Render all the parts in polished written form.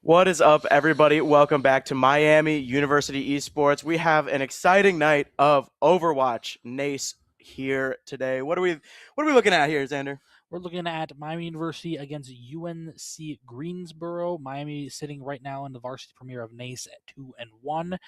What is up, everybody? Welcome back to Miami University Esports. We have an exciting night of Overwatch NACE here today. What are we looking at here, Xander? We're looking at Miami University against UNC Greensboro. Miami sitting right now in the varsity premiere of NACE at 2-1.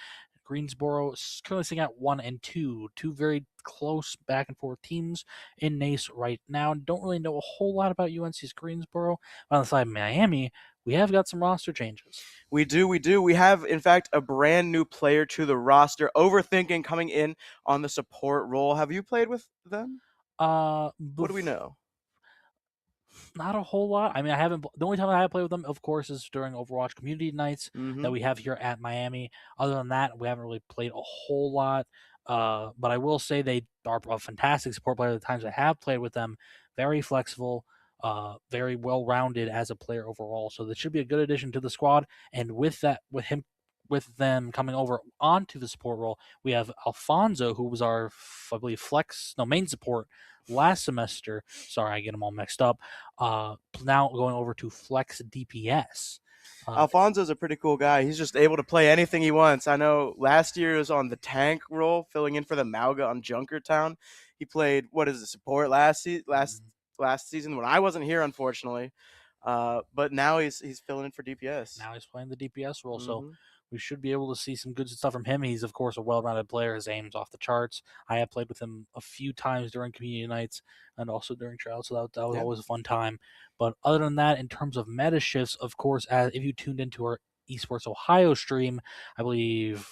Greensboro currently sitting at 1-2. Two very close back and forth teams in NACE right now. Don't really know a whole lot about UNC's Greensboro. But on the side of Miami, we have got some roster changes. We do. We have, in fact, a brand new player to the roster. Overthinking coming in on the support role. Have you played with them? What do we know? Not a whole lot. I mean, I haven't. The only time I have played with them, of course, is during Overwatch community nights that we have here at Miami. Other than that, we haven't really played a whole lot. But I will say they are a fantastic support player. The times I have played with them, very flexible, very well rounded as a player overall. So this should be a good addition to the squad. And with them coming over onto the support role, we have Alfonso, who was our, I believe, main support last semester. Sorry, I get them all mixed up. Now going over to flex DPS. Alfonso's a pretty cool guy. He's just able to play anything he wants. I know last year he was on the tank role, filling in for the Mauga on Junkertown. He played support last season when I wasn't here, unfortunately. But now he's filling in for DPS. Now he's playing the DPS role, so we should be able to see some good stuff from him. He's, of course, a well-rounded player. His aim's off the charts. I have played with him a few times during community nights and also during trials, so that was always a fun time. But other than that, in terms of meta shifts, of course, if you tuned into our Esports Ohio stream, I believe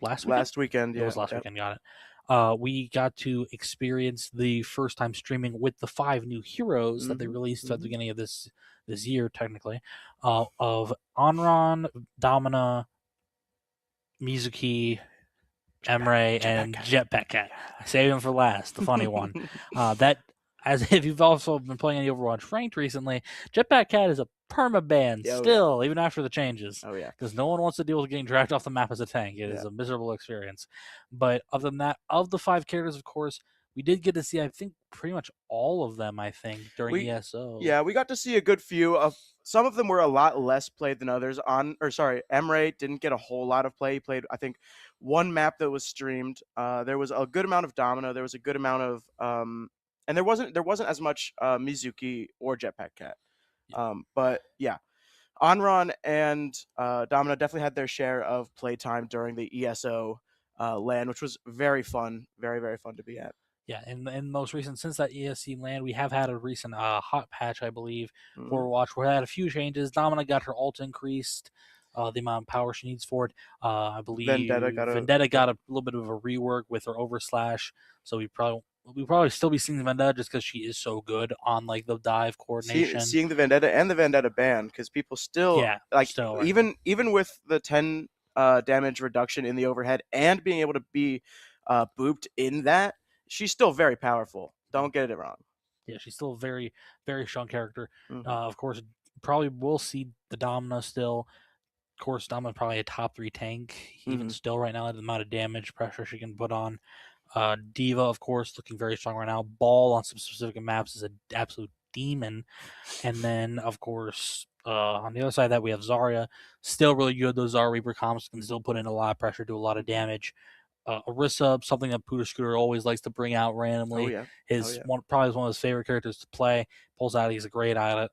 last weekend. Yeah. It was last weekend, got it. We got to experience the first time streaming with the 5 new heroes that they released at the beginning of this year, technically, of Onron, Domina, Mizuki, Emre, and Jetpack Cat. I saved him for last, the funny one. As if you've also been playing any Overwatch ranked recently, Jetpack Cat is a permaban still, even after the changes. Oh, yeah. Because no one wants to deal with getting dragged off the map as a tank. It is a miserable experience. But other than that, of the 5 characters, of course, we did get to see, I think, pretty much all of them, during ESO. Yeah, we got to see a good few of. Some of them were a lot less played than others. Emre didn't get a whole lot of play. He played, I think, one map that was streamed. There was a good amount of Domino. There was a good amount of and there wasn't as much Mizuki or Jetpack Cat. But yeah, Onron and Domino definitely had their share of playtime during the ESO LAN, which was very fun, very, very fun to be at. Yeah, and most recent, since that ESC land, we have had a recent hot patch, I believe, for Overwatch. We had a few changes. Domina got her ult increased, the amount of power she needs for it. I believe Vendetta got a little bit of a rework with her overslash, so we probably still be seeing the Vendetta just because she is so good on like the dive coordination. Seeing the Vendetta and the Vendetta ban, because people still even with the 10 damage reduction in the overhead and being able to be booped in that, she's still very powerful. Don't get it wrong. Yeah, she's still a very, very strong character. Of course, probably will see the Domina still. Of course, Domina probably a top 3 tank, even still right now, the amount of damage pressure she can put on. Diva, of course, looking very strong right now. Ball on some specific maps is an absolute demon. And then, of course, on the other side of that, we have Zarya. Still really good. Those Zarya Reaper comps can still put in a lot of pressure, do a lot of damage. Orisa, something that Puda Scooter always likes to bring out randomly. Probably one of his favorite characters to play. Pulls out, he's a great at it.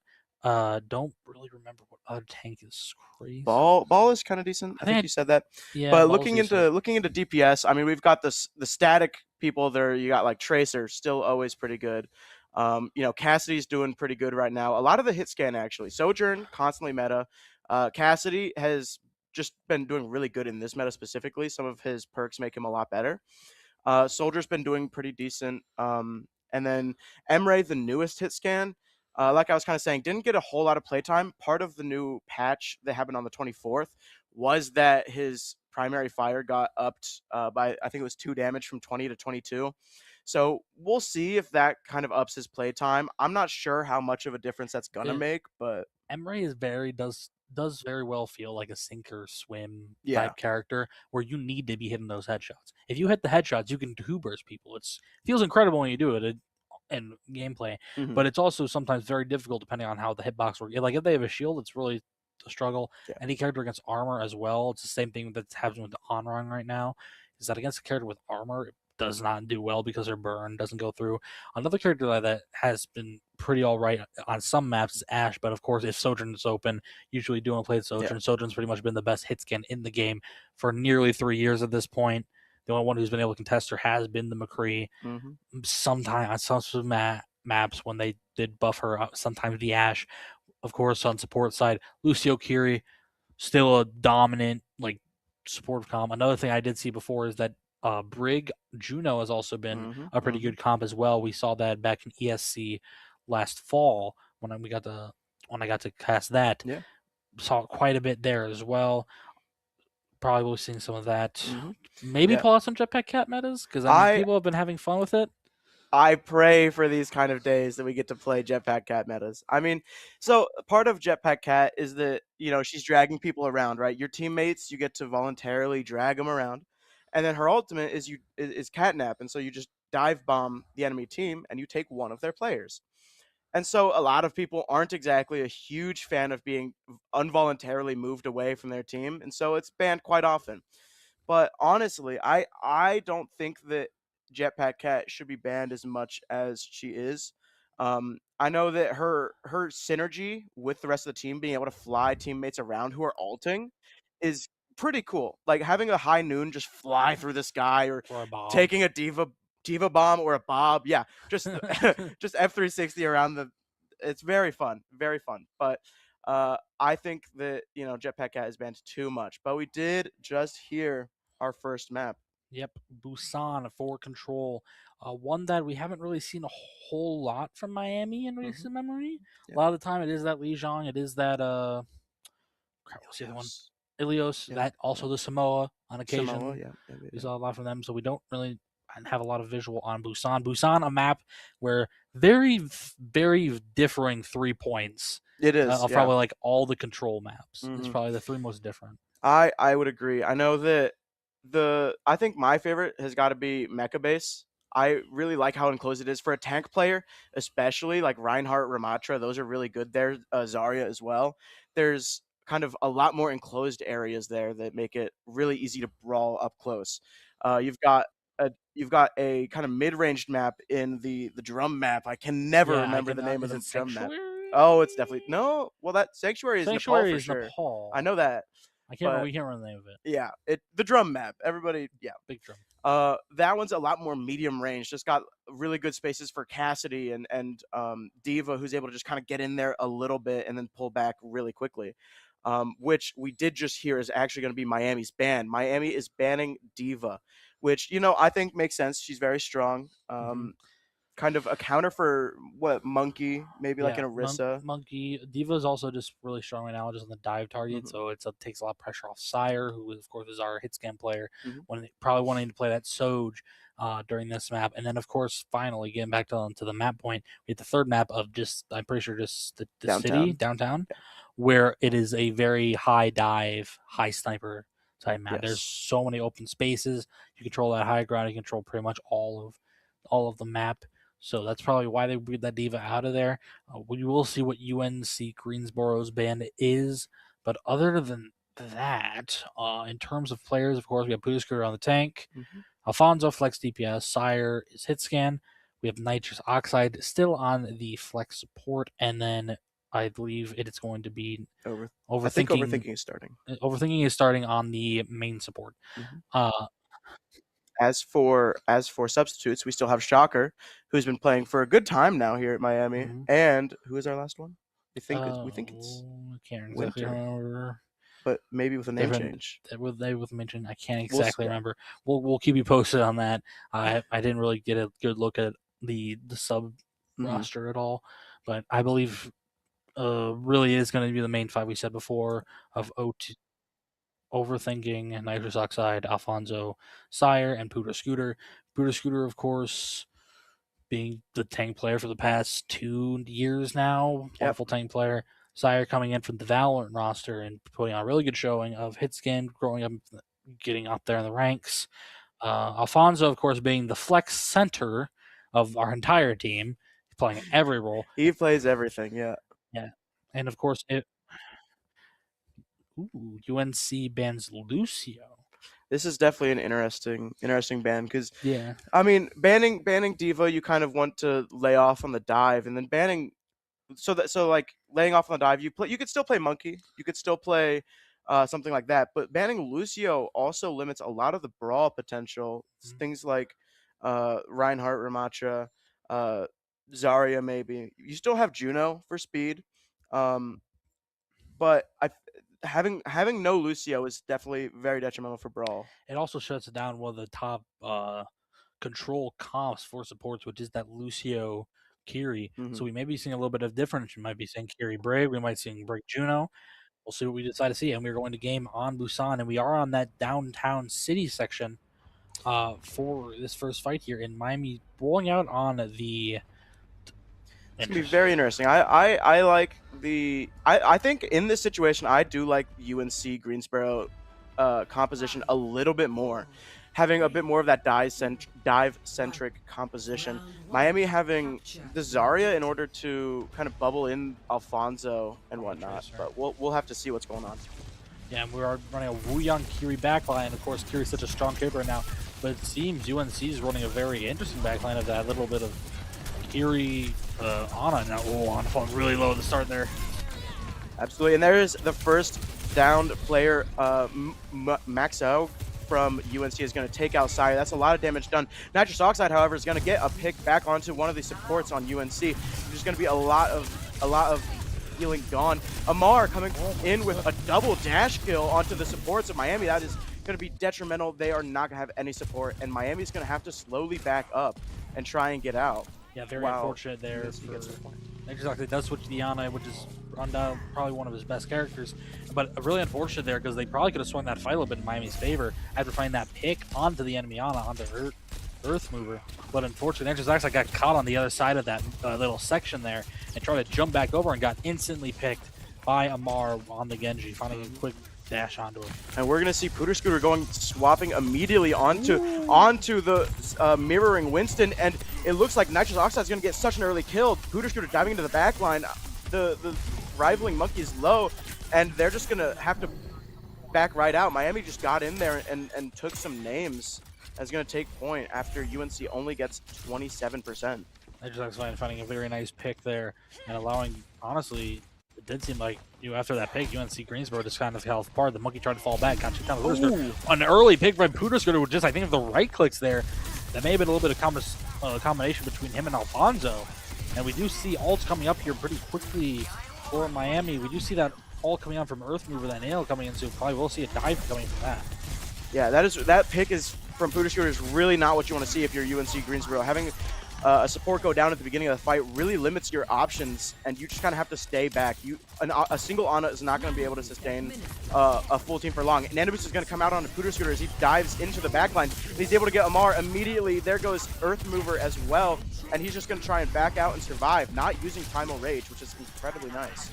Don't really remember what other tank is crazy. Ball is kind of decent. I think you said that. Yeah. But looking into DPS, I mean, we've got the static people there. You got like Tracer, still always pretty good. Cassidy's doing pretty good right now. A lot of the hit scan actually. Sojourn constantly meta. Cassidy has just been doing really good in this meta specifically. Some of his perks make him a lot better. Soldier's been doing pretty decent. And then Emre, the newest hit scan, like I was kind of saying, didn't get a whole lot of playtime. Part of the new patch that happened on the 24th was that his primary fire got upped by, I think it was 2 damage from 20 to 22. So we'll see if that kind of ups his playtime. I'm not sure how much of a difference that's going to make, but Emre is does very well feel like a sink or swim type character where you need to be hitting those headshots. If you hit the headshots, you can 2-burst people. It feels incredible when you do it in gameplay, but it's also sometimes very difficult depending on how the hitbox works. Like if they have a shield, it's really struggle. Yeah. Any character against armor as well. It's the same thing that's happening with the Onrun right now. Is that against a character with armor, it does not do well because their burn doesn't go through. Another character that has been pretty all right on some maps is Ashe, but of course, if Sojourn is open, usually do want to play Sojourn. Sojourn's pretty much been the best hit scan in the game for nearly 3 years at this point. The only one who's been able to contest her has been the McCree. Sometimes on some maps when they did buff her, sometimes the Ashe. Of course, on support side, Lucio Kiri, still a dominant supportive comp. Another thing I did see before is that Brig Juno has also been a pretty good comp as well. We saw that back in ESC last fall when I got to cast that. Yeah. Saw quite a bit there as well. Probably will be seeing some of that. Maybe pull out some Jetpack Cat metas because people have been having fun with it. I pray for these kind of days that we get to play Jetpack Cat metas. I mean, so part of Jetpack Cat is that, she's dragging people around, right? Your teammates, you get to voluntarily drag them around. And then her ultimate is Catnap. And so you just dive bomb the enemy team and you take one of their players. And so a lot of people aren't exactly a huge fan of being involuntarily moved away from their team. And so it's banned quite often. But honestly, I don't think that Jetpack Cat should be banned as much as she is. I know that her synergy with the rest of the team, being able to fly teammates around who are ulting, is pretty cool. Like having a high noon just fly through the sky, or taking a diva bomb or a bob. Yeah, just just F360 around it's very fun, very fun. But I think that Jetpack Cat is banned too much. But we did just hear our first map. Yep, Busan for Control. One that we haven't really seen a whole lot from Miami in recent memory. Yep. A lot of the time it is that Lijiang, it is that what's the other one? Ulias, that also the Samoa on occasion. Samoa, we saw a lot from them, so we don't really have a lot of visual on Busan. Busan, a map where very, very differing 3 points. It is probably like all the Control maps. It's probably the 3 most different. I would agree. I know that I think my favorite has got to be Mecha Base. I really like how enclosed it is for a tank player, especially like Reinhardt, Ramatra. Those are really good there. Zarya as well. There's kind of a lot more enclosed areas there that make it really easy to brawl up close. You've got a kind of mid-ranged map in the drum map. I can never remember the name of the drum map. Oh, it's definitely no. Well, that Sanctuary is Nepal for sure. Nepal. I know that. We can't remember the name of it. Yeah, the drum map. Everybody, yeah. Big drum. That one's a lot more medium range. Just got really good spaces for Cassidy and Diva, who's able to just kind of get in there a little bit and then pull back really quickly. Which we did just hear is actually going to be Miami's ban. Miami is banning Diva, which I think makes sense. She's very strong. Kind of a counter for Monkey, maybe like an Orisa. Monkey Diva is also just really strong right now, just on the dive target, so it takes a lot of pressure off Sire, who of course is our hit scan player, probably wanting to play that Soj during this map. And then of course, finally getting back to the map point, we have the third map of I'm pretty sure just the city downtown, where it is a very high dive, high sniper type map. Yes. There's so many open spaces. You control that high ground. You control pretty much all of the map. So that's probably why they breed that Diva out of there. We will see what UNC Greensboro's band is. But other than that, in terms of players, of course, we have Pudusker on the tank. Alfonso, Flex DPS. Sire is hit scan. We have Nitrous Oxide still on the Flex support. And then I believe it is going to be Overthinking. I think Overthinking is starting. Overthinking is starting on the main support. As for substitutes, we still have Shocker, who's been playing for a good time now here at Miami. And who is our last one? We think it's I can't exactly remember. But maybe with a name change. With mention, I can't exactly remember. We'll keep you posted on that. I didn't really get a good look at the sub roster at all, but I believe really is going to be the main 5 we said before of O2. Overthinking, Nitrous Oxide, Alfonso, Sire, and Puder Scooter. Puder Scooter, of course, being the tank player for the past 2 years now. Wonderful tank player. Sire coming in from the Valorant roster and putting on a really good showing of hit skin, growing up, getting up there in the ranks. Alfonso, of course, being the flex center of our entire team, playing every role. He plays everything, yeah. Yeah. And, of course, Ooh, UNC bans Lucio. This is definitely an interesting ban because Yeah. I mean banning Diva, you kind of want to lay off on the dive, and then banning so like laying off on the dive, you could still play Monkey, you could still play something like that, but banning Lucio also limits a lot of the brawl potential. Things like Reinhardt, Ramacha, uh, Zarya, maybe. You still have Juno for speed, um, but having no Lucio is definitely very detrimental for brawl. It also shuts down one of the top control comps for supports, which is that Lucio Kiri. So we may be seeing a little bit of difference. We might be seeing Kiri Brave. We might be seeing Brave Juno. We'll see what we decide to see. And we're going to game on Busan, and we are on that downtown city section for this first fight here in Miami, rolling out on the. It's gonna be very interesting. I like I think in this situation I do like UNC Greensboro composition a little bit more, having a bit more of that dive centric composition. Miami having the Zarya in order to kind of bubble in Alfonso and whatnot, but we'll have to see what's going on. Yeah, and we are running a Wuyang Kiri backline. Of course, Kiri's such a strong caper now, but it seems UNC is running a very interesting backline of that little bit of Kiri, Ana now. Oh, Ana falling really low at the start there. Absolutely, and there's the first downed player, Maxo from UNC is going to take out Sire. That's a lot of damage done. Nitrous Oxide, however, is going to get a pick back onto one of the supports on UNC. There's going to be a lot of healing gone. Amar coming in with a double dash kill onto the supports of Miami. That is going to be detrimental. They are not going to have any support, and Miami's going to have to slowly back up and try and get out. Yeah, very unfortunate there. Exactly, does switch to the Ana, which is probably one of his best characters. But really unfortunate there because they probably could have swung that fight a little bit in Miami's favor after finding that pick onto the enemy Ana, onto Earth Mover. But unfortunately, actually got caught on the other side of that little section there and tried to jump back over and got instantly picked by Amar on the Genji, finding a quick dash onto him. And we're gonna see Pooter Scooter swapping immediately onto the mirroring Winston, and it looks like Nitrous Oxide's gonna get such an early kill. Pooter Scooter diving into the back line, the rivaling Monkey is low, and they're just gonna have to back right out. Miami just got in there and took some names. That's gonna take point after UNC only gets 27%. Nitrous Oxide finding a very nice pick there and allowing, honestly, it did seem like after that pick, UNC Greensboro just kind of fell apart. The Monkey tried to fall back, got you kind of an early pick by Pooter Scooter with just, I think, of the right clicks there. That may have been a little bit of combination between him and Alfonso. And we do see ults coming up here pretty quickly for Miami. We do see that ult coming on from Earth Mover, that nail coming in, so probably we'll see a dive coming from that. Yeah, that pick is from Pooter Scooter is really not what you want to see if you're UNC Greensboro. Having a support go down at the beginning of the fight really limits your options, and you just kind of have to stay back. A single Ana is not going to be able to sustain a full team for long. And Nanobus is going to come out on a Pooter Scooter as he dives into the backline. He's able to get Amar immediately. There goes Earth Mover as well, and he's just going to try and back out and survive, not using Primal Rage, which is incredibly nice.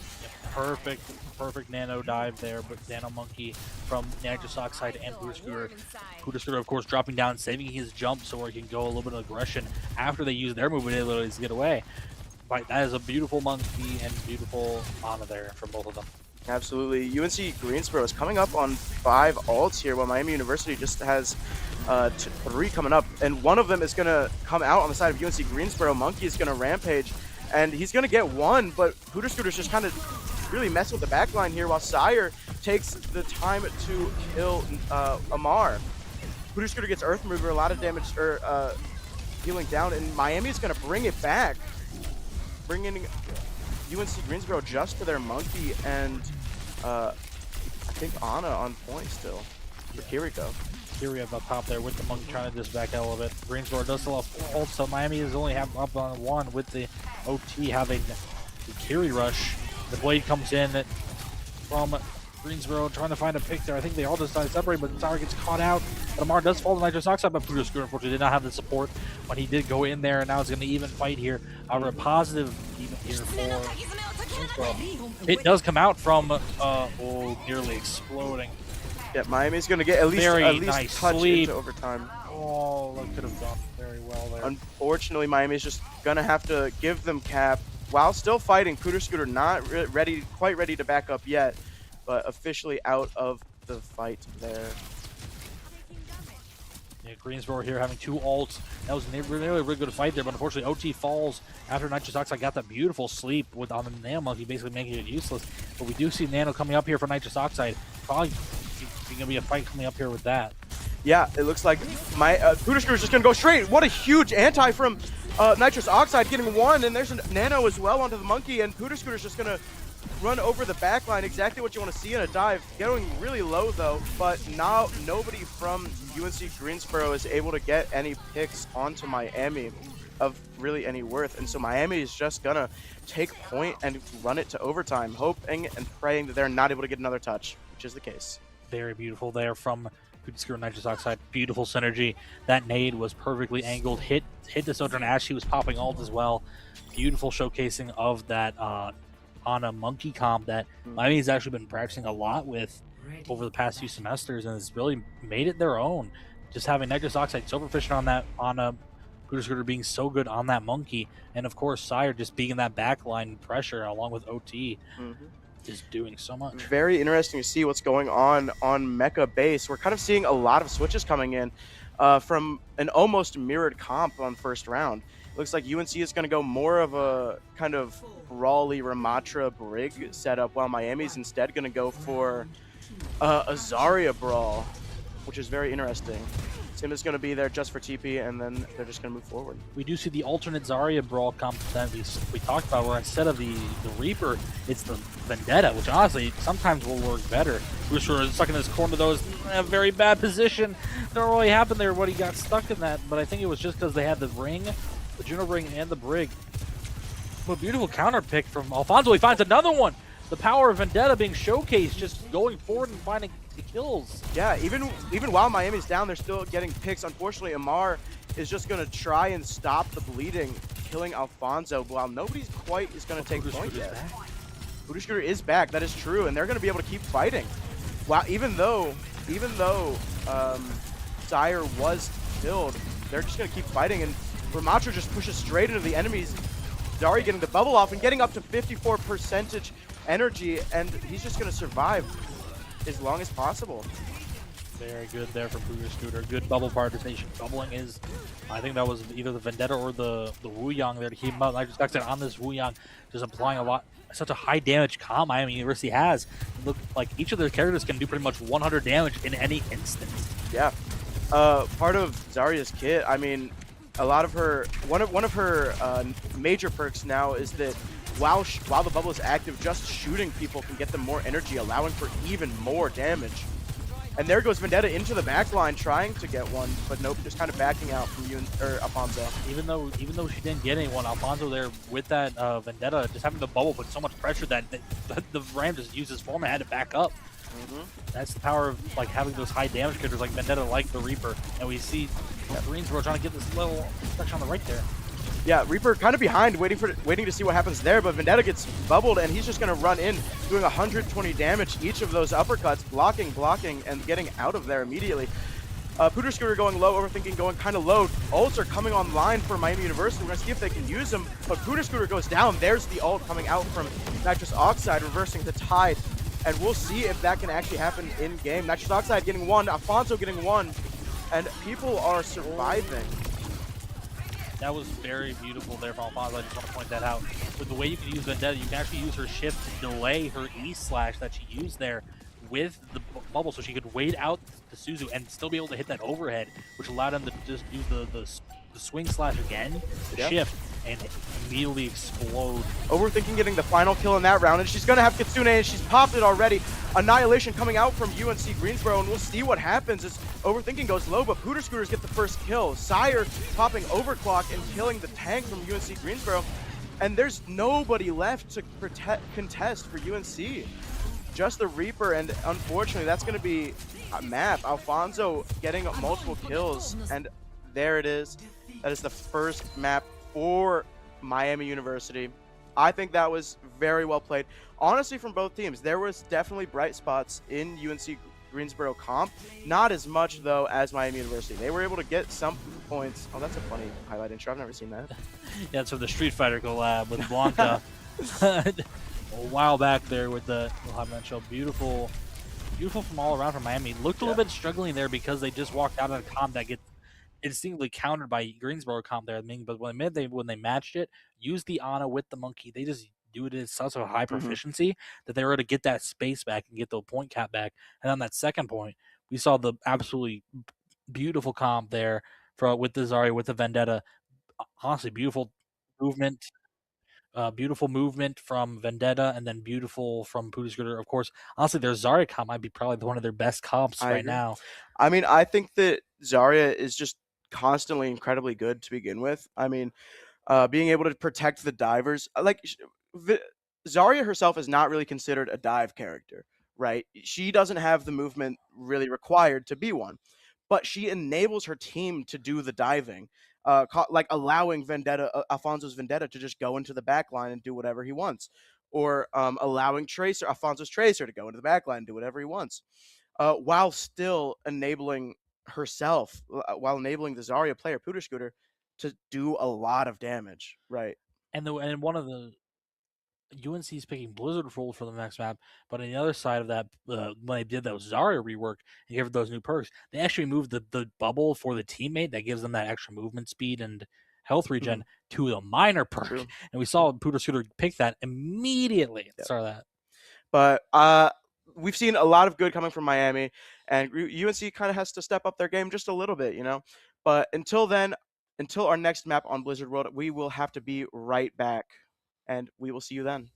Perfect nano dive there, but Nano Monkey from Nitrous Oxide and Pooter Scooter. Pooter Scooter, of course, dropping down, saving his jump so he can go a little bit of aggression after they use their movement abilities to get away. But that is a beautiful Monkey and beautiful Ana there from both of them. Absolutely. UNC Greensboro is coming up on 5 ults here, while Miami University just has 3 coming up. And one of them is going to come out on the side of UNC Greensboro. Monkey is going to rampage, and he's going to get one, but Pooter Scooter's just kind of really mess with the backline here while Sire takes the time to kill Amar. Pooter Scooter gets Earth Mover, a lot of damage healing down, and Miami's going to bring it back, bringing UNC Greensboro just for their Monkey and I think Ana on point still for Kiriko. Kiri up top there with the Monkey trying to just back out a little bit. Greensboro does still have ult, so Miami is only up on 1 with the OT having the Kiri rush. The blade comes in from Greensboro trying to find a pick there. I think they all decide to separate, but Sire gets caught out. But Amar does fall to Nitrous Oxide, but Pooter Scooter unfortunately did not have the support when he did go in there, and now it's going to even fight here. However, a positive even here for Greensboro. It does come out from nearly exploding. Yeah, Miami's going to get at least nice touch sleep into overtime. Oh, that could have gone very well there. Unfortunately, Miami's just going to have to give them cap while still fighting. Pooter Scooter not quite ready to back up yet, but officially out of the fight there. Yeah, Greensboro here having 2 ults. That was a really good fight there, but unfortunately OT falls after Nitrous Oxide got that beautiful sleep on the Nano Monkey, basically making it useless. But we do see Nano coming up here for Nitrous Oxide. Probably going to be a fight coming up here with that. Yeah, it looks like my Pooter is just going to go straight. What a huge anti from Nitrous Oxide, getting 1, and there's a Nano as well onto the Monkey, and Pooter Scooter's just going to run over the backline, exactly what you want to see in a dive. Going really low though, but now nobody from UNC Greensboro is able to get any picks onto Miami of really any worth, and so Miami is just gonna take point and run it to overtime, hoping and praying that they're not able to get another touch, which is the case. Very beautiful there from Screw Nitrous Oxide. Beautiful synergy. That nade was perfectly angled, hit the Sojourn as she was popping ult as well. Beautiful showcasing of that on a Monkey comp that Miami's actually been practicing a lot with over the past few semesters, and it's really made it their own. Just having Nitrous Oxide so proficient on that, on a Pooter Scooter being so good on that Monkey, and of course Sire just being in that backline pressure along with OT is doing so much. Very interesting to see what's going on Mecha base. We're kind of seeing a lot of switches coming in from an almost mirrored comp on first round. Looks like UNC is going to go more of a kind of brawly Ramatra Brig setup, while Miami's instead going to go for a Zarya brawl, which is very interesting. Sim is going to be there just for TP, and then they're just going to move forward. We do see the alternate Zarya brawl comp that we talked about, where instead of the Reaper, it's the Vendetta, which honestly sometimes will work better. Rooster is stuck in this corner, though, is in a very bad position. Don't really happen there when he got stuck in that, but I think it was just because they had the ring, the Juno ring, and the Brig. But beautiful counter pick from Alfonso. He finds another one. The power of Vendetta being showcased, just going forward and finding the kills. Yeah, even while Miami's down, they're still getting picks. Unfortunately, Amar is just going to try and stop the bleeding, killing Alfonso, while nobody's quite is going to take point yet. Pooter Scooter is back, that is true, and they're going to be able to keep fighting. Wow, even though Sire was killed, they're just going to keep fighting, and Ramatra just pushes straight into the enemies. Zarya getting the bubble off and getting up to 54% energy, and he's just going to survive as long as possible. Very good there for Pooter Scooter. Good bubble participation. Bubbling is, I think that was either the Vendetta or the Wu Yang there to keep him up. I just got on this Wu Yang, just applying such a high damage comp Miami University has. Look, like each of their characters can do pretty much 100 damage in any instance. Yeah. Part of Zarya's kit, I mean, a lot of her, one of her major perks now is that while the bubble is active, just shooting people can get them more energy, allowing for even more damage. And there goes Vendetta into the backline, trying to get one, but nope, just kind of backing out from Alfonso. Even though she didn't get anyone, Alfonso there with that Vendetta, just having the bubble put so much pressure that the Ram just used his form and had to back up. That's the power of like having those high damage characters like Vendetta, like the Reaper, and we see Greensboro trying to get this little section on the right there. Yeah, Reaper kind of behind, waiting to see what happens there, but Vendetta gets bubbled, and he's just going to run in, doing 120 damage each of those uppercuts, blocking, and getting out of there immediately. Pooter Scooter going low, Overthinking going kind of low. Ults are coming online for Miami University. We're going to see if they can use them, but Pooter Scooter goes down. There's the ult coming out from Nitrous Oxide, reversing the tide, and we'll see if that can actually happen in-game. Nitrous Oxide getting one, Alfonso getting one, and people are surviving. That was very beautiful there from Alfonso. I just want to point that out. With the way you can use Vendetta, you can actually use her shift to delay her E-slash that she used there with the bubble, so she could wait out the Suzu and still be able to hit that overhead, which allowed him to just do the swing slash again, the shift, and immediately explode. Overthinking getting the final kill in that round, and she's going to have Kitsune, and she's popped it already. Annihilation coming out from UNC Greensboro, and we'll see what happens as Overthinking goes low, but Pooter Scooters get the first kill. Sire popping Overclock and killing the tank from UNC Greensboro, and there's nobody left to contest for UNC. Just the Reaper, and unfortunately that's going to be a map. Alfonso getting multiple kills, and there it is. That is the first map for Miami University. I think that was very well played. Honestly, from both teams, there was definitely bright spots in UNC Greensboro comp. Not as much, though, as Miami University. They were able to get some points. Oh, that's a funny highlight intro. I've never seen that. Yeah, it's from the Street Fighter collab with Blanca. while back there with the show. Beautiful from all around from Miami. Looked a little bit struggling there because they just walked out of a comp that gets instinctively countered by Greensboro comp there. But when they matched it, used the Ana with the monkey, they just do it at such a high proficiency that they were able to get that space back and get the point cap back. And on that second point, we saw the absolutely beautiful comp there with the Zarya, with the Vendetta. Honestly, beautiful movement. Beautiful movement from Vendetta, and then beautiful from Puda Scooter. Of course, honestly, their Zarya comp might be probably one of their best comps right now. I mean, I think that Zarya is just constantly incredibly good to begin with. I mean, being able to protect the divers, like Zarya herself is not really considered a dive character, right? She doesn't have the movement really required to be one, but she enables her team to do the diving. Like allowing Alfonso's Vendetta to just go into the back line and do whatever he wants, or allowing Alfonso's Tracer to go into the back line and do whatever he wants, while still enabling herself, while enabling the Zarya player, Puda Scooter, to do a lot of damage, right? And one of the UNC is picking Blizzard role for the next map, but on the other side of that, when they did that Zarya rework and gave her those new perks, they actually moved the bubble for the teammate that gives them that extra movement speed and health regen to a minor perk. True. And we saw Puda Scooter pick that immediately at the start of that. But we've seen a lot of good coming from Miami, and UNC kind of has to step up their game just a little bit, you know? But until then, until our next map on Blizzard World, we will have to be right back. And we will see you then.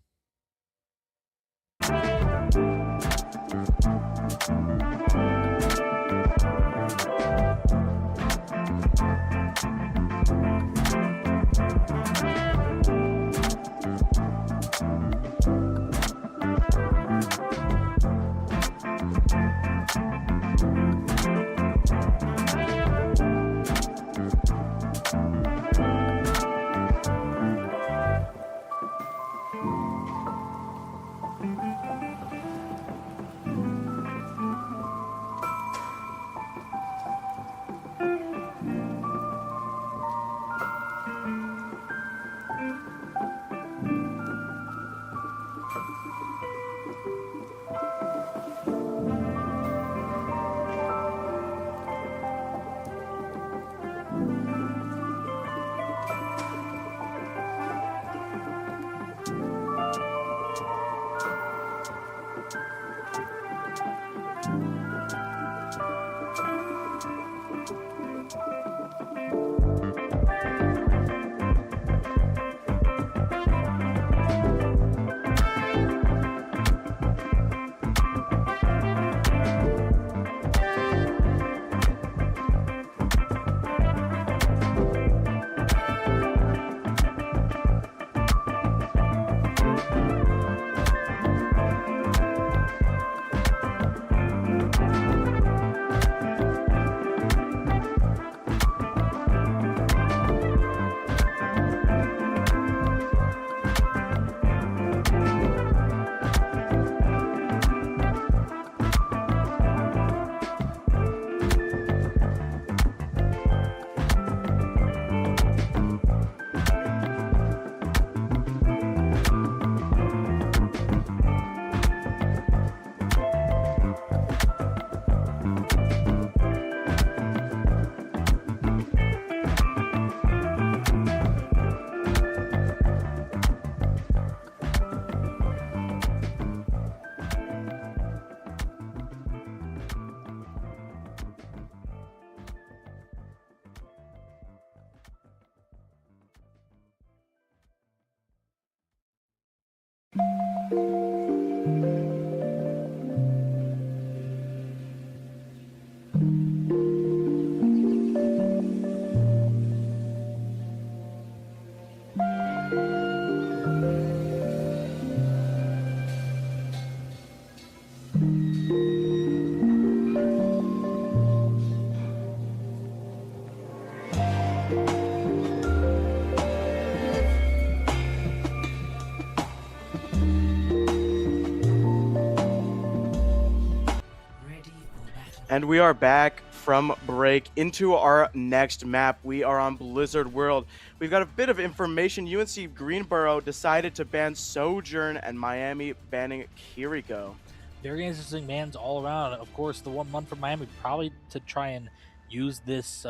And we are back from break into our next map. We are on Blizzard World. We've got a bit of information. UNC Greensboro decided to ban Sojourn and Miami banning Kiriko. Very interesting bans all around. Of course, the 1 month from Miami probably to try and use this,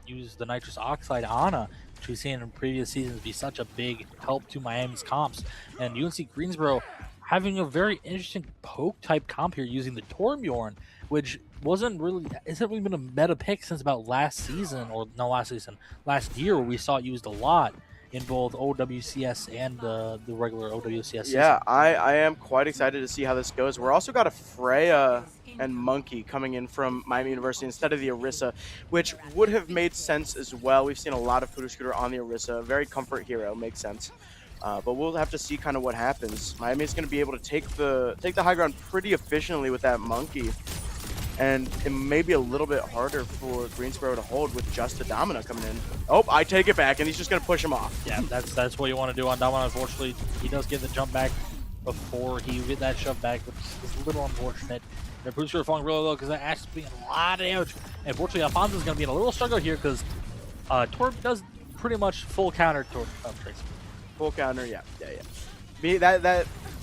use the nitrous oxide Ana, which we've seen in previous seasons be such a big help to Miami's comps. And UNC Greensboro having a very interesting poke type comp here using the Torbjorn, which isn't really been a meta pick since about last year, where we saw it used a lot in both OWCS and the regular OWCS season. Yeah, I am quite excited to see how this goes. We're also got a Freya and Monkey coming in from Miami University instead of the Orisa, which would have made sense as well. We've seen a lot of Pooter Scooter on the Orisa. Very comfort hero, makes sense. But we'll have to see kind of what happens. Miami's going to be able to take the high ground pretty efficiently with that Monkey. And it may be a little bit harder for Greensboro to hold with just the Domina coming in. Oh, I take it back, and he's just going to push him off. Yeah, that's what you want to do on Domina. Unfortunately, he does get the jump back before he get that shove back, which is a little unfortunate. The Pooter Scooter falling really low because that Ash is being a lot of damage. And unfortunately, Alfonso is going to be in a little struggle here because Torb does pretty much full counter Torb. Trace. Full counter, yeah.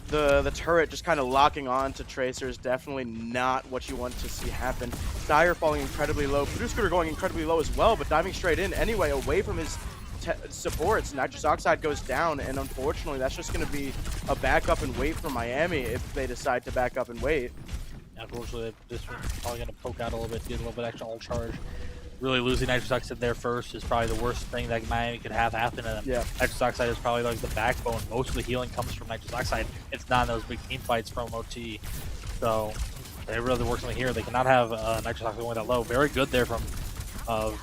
The turret just kind of locking on to Tracer is definitely not what you want to see happen. Sire falling incredibly low. Pooter Scooter going incredibly low as well, but diving straight in anyway, away from his supports. Nitrous Oxide goes down, and unfortunately, that's just going to be a backup and wait for Miami if they decide to back up and wait. Unfortunately, this one's probably going to poke out a little bit, get a little bit extra ult charge. Really losing Nitrous Oxide there first is probably the worst thing that Miami could have happen to them. Yeah. Nitrous Oxide is probably like the backbone. Most of the healing comes from Nitrous Oxide. It's not in those big team fights from OT. So they really work something here. They cannot have Nitrous Oxide going that low. Very good there from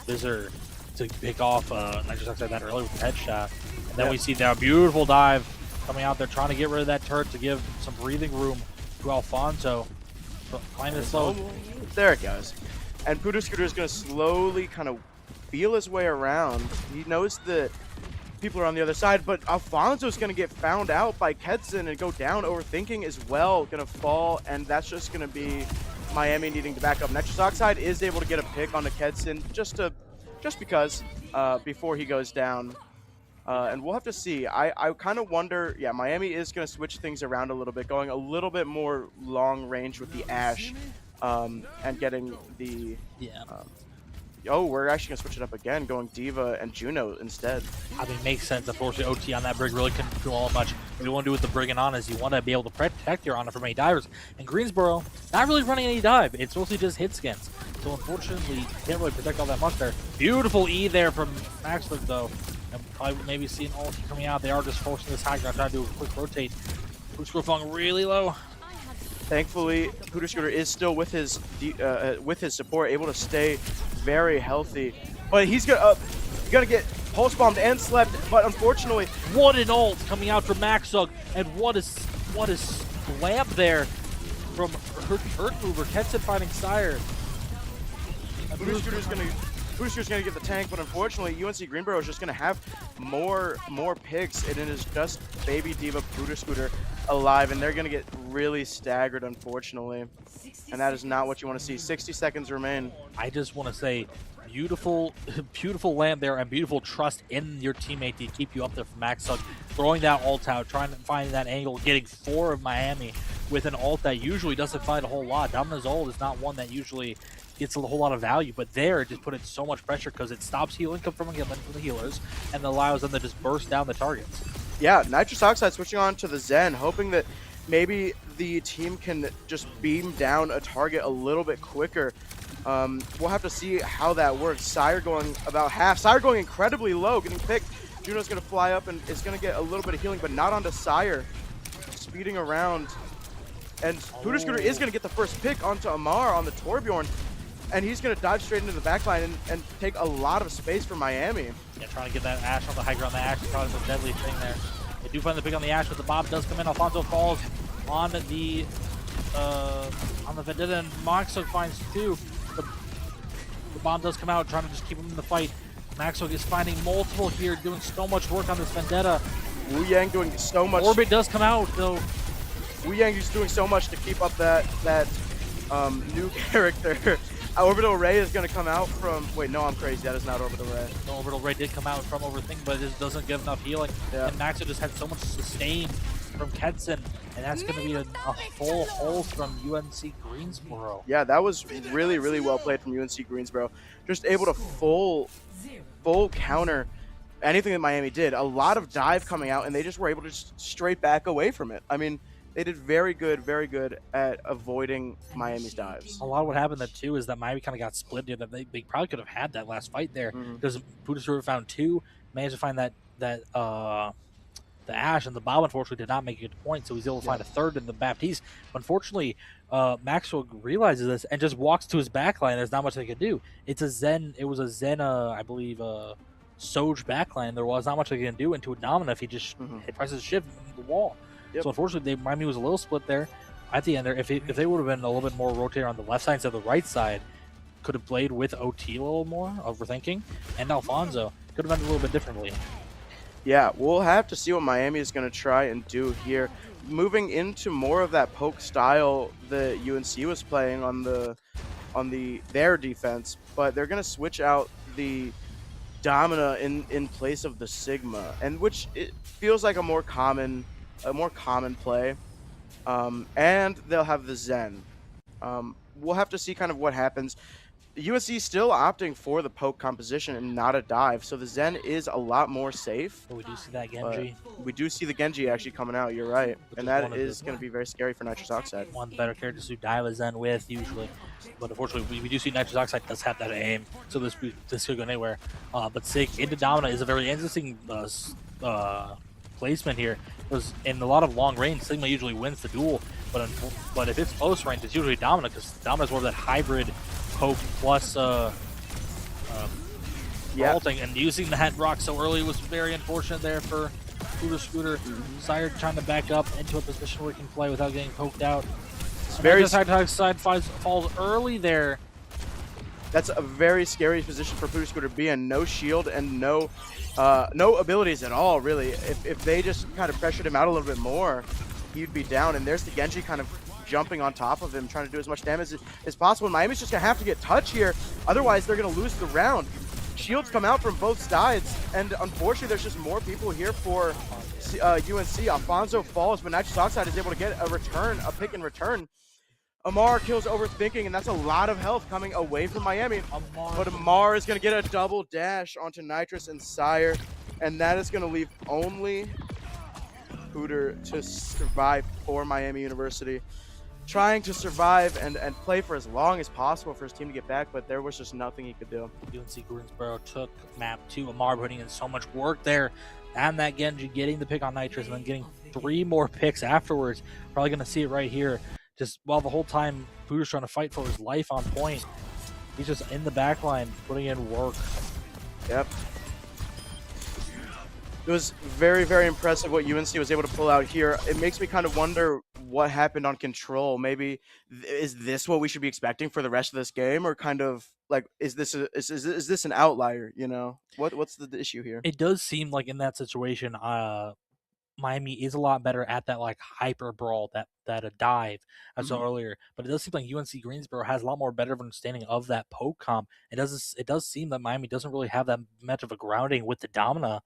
Visor to pick off Nitrous Oxide that early with the headshot. And then we see that beautiful dive coming out there, trying to get rid of that turret to give some breathing room to Alfonso. Find it slow. There it goes. And Pooter Scooter is going to slowly kind of feel his way around. He knows that people are on the other side, but Alfonso is going to get found out by Kezergan and go down. Overthinking as well, going to fall, and that's just going to be Miami needing to back up. Nitrous Oxide is able to get a pick on the Kezergan just because before he goes down. And we'll have to see. I kind of wonder, yeah, Miami is going to switch things around a little bit, going a little bit more long range with the Ashe. And getting the we're actually gonna switch it up again, going Diva and Juno instead. I mean, makes sense. Unfortunately, OT on that Brig really couldn't do all much. What you want to do with the Brig and Ana is you want to be able to protect your Ana from any divers. And Greensboro not really running any dive. It's mostly just hit skins. So unfortunately, can't really protect all that much there. Beautiful E there from Maxford though. And probably maybe see an ulti coming out. They are just forcing this high ground, trying to do a quick rotate. Pooter Scooter falling really low. Thankfully, Pooter Scooter is still with his support, able to stay very healthy. But he's gonna get pulse bombed and slept. But unfortunately, what an ult coming out from Maxug, and what is slam there from Hurt Mover. Kezergan finding Sire. Pooter Scooter's gonna get the tank, but unfortunately, UNC Greensboro is just gonna have more picks, and it is just Baby Diva Pooter Scooter alive, and they're gonna get really staggered, unfortunately. And that is not what you want to see. 60 seconds remain. I just want to say, beautiful land there, and beautiful trust in your teammate to keep you up there from Maxug. Throwing that ult out, trying to find that angle, getting 4 of Miami with an ult that usually doesn't find a whole lot. Domina's ult is not one that usually gets a whole lot of value, but there it just put in so much pressure because it stops healing from the healers and allows them to just burst down the targets. Yeah, Nitrous Oxide switching on to the Zen, hoping that maybe the team can just beam down a target a little bit quicker. We'll have to see how that works. Sire going about half. Sire going incredibly low, getting picked. Juno's going to fly up and is going to get a little bit of healing, but not onto Sire. Speeding around. And Pooter Scooter is going to get the first pick onto Amar on the Torbjorn. And he's going to dive straight into the backline and take a lot of space for Miami. Yeah, trying to get that Ashe on the high ground. The Ashe is probably the deadly thing there. They do find the pick on the Ashe, but the bomb does come in. Alfonso falls on the Vendetta, and Maxog finds 2. The bomb does come out, trying to just keep him in the fight. Maxog is finding multiple here, doing so much work on this Vendetta. Wu Yang doing so much. Orbit does come out, though. Wu Yang is doing so much to keep up that new character. Orbital Ray is going to come out from... Wait, no, I'm crazy. That is not Orbital Ray. No, Orbital Ray did come out from Overthink, but it just doesn't give enough healing. Yeah. And Maxo just had so much sustain from Kedson, and that's going to be a full hole from UNC Greensboro. Yeah, that was really, really well played from UNC Greensboro. Just able to full counter anything that Miami did. A lot of dive coming out, and they just were able to just straight back away from it. I mean, they did very good at avoiding Miami's dives. A lot of what happened then, too, is that Miami kind of got split there. That they probably could have had that last fight there. Because Buddhist found 2, managed to find the Ash, and the Bob, unfortunately, did not make a good point, so he's able to find a third in the Baptiste. Unfortunately, Maxwell realizes this and just walks to his backline. There's not much they could do. It was a Zen, I believe, Soj backline. There was not much they could do into a Domina if he just presses shift into the wall. Yep. So unfortunately, Miami was a little split there at the end there. If they would have been a little bit more rotated on the left side instead of the right side, could have played with OT a little more, Overthinking, and Alfonso. Could have been a little bit differently. Yeah, we'll have to see what Miami is going to try and do here. Moving into more of that poke style that UNC was playing on their defense, but they're going to switch out the Domina in place of the Sigma, and which it feels like a more common play. And they'll have the Zen. We'll have to see kind of what happens. USC still opting for the poke composition and not a dive, so the Zen is a lot more safe. But we do see that Genji. We do see the Genji actually coming out, you're right. And that is going to be very scary for Nitrous Oxide. One of the better characters to dive a Zen with, usually. But unfortunately, we do see Nitrous Oxide does have that aim, so this could go anywhere. But Sig into Domina is a very interesting placement here, because in a lot of long range, Sigma usually wins the duel, but if it's close range, it's usually Domina, because Domina's more of that hybrid poke plus vaulting, and using that rock so early was very unfortunate there for Scooter. Sire trying to back up into a position where he can play without getting poked out. It's very side falls early there. That's a very scary position for Scooter to be in. No shield and no abilities at all, really. If they just kind of pressured him out a little bit more, he'd be down. And there's the Genji kind of jumping on top of him, trying to do as much damage as possible. Miami's just going to have to get touch here. Otherwise, they're going to lose the round. Shields come out from both sides, and unfortunately, there's just more people here for UNC. Alfonso falls, but Nitrous Oxide is able to get a pick and return. Amar kills Overthinking, and that's a lot of health coming away from Miami. But Amar is going to get a double dash onto Nitrous and Sire, and that is going to leave only Hooter to survive for Miami University. Trying to survive and play for as long as possible for his team to get back, but there was just nothing he could do. UNC Greensboro took map 2. Amar putting in so much work there, and that Genji getting the pick on Nitrous, and then getting 3 more picks afterwards. Probably going to see it right here. Just while the whole time Hooter's trying to fight for his life on point, he's just in the back line putting in work. Yep. It was very, very impressive what UNC was able to pull out here. It makes me kind of wonder what happened on Control. Maybe is this what we should be expecting for the rest of this game, or kind of like is this an outlier? You know, what's the issue here? It does seem like in that situation, Miami is a lot better at that like hyper brawl, that a dive I saw earlier. But it does seem like UNC Greensboro has a lot more better understanding of that poke comp. It does seem that Miami doesn't really have that much of a grounding with the Domina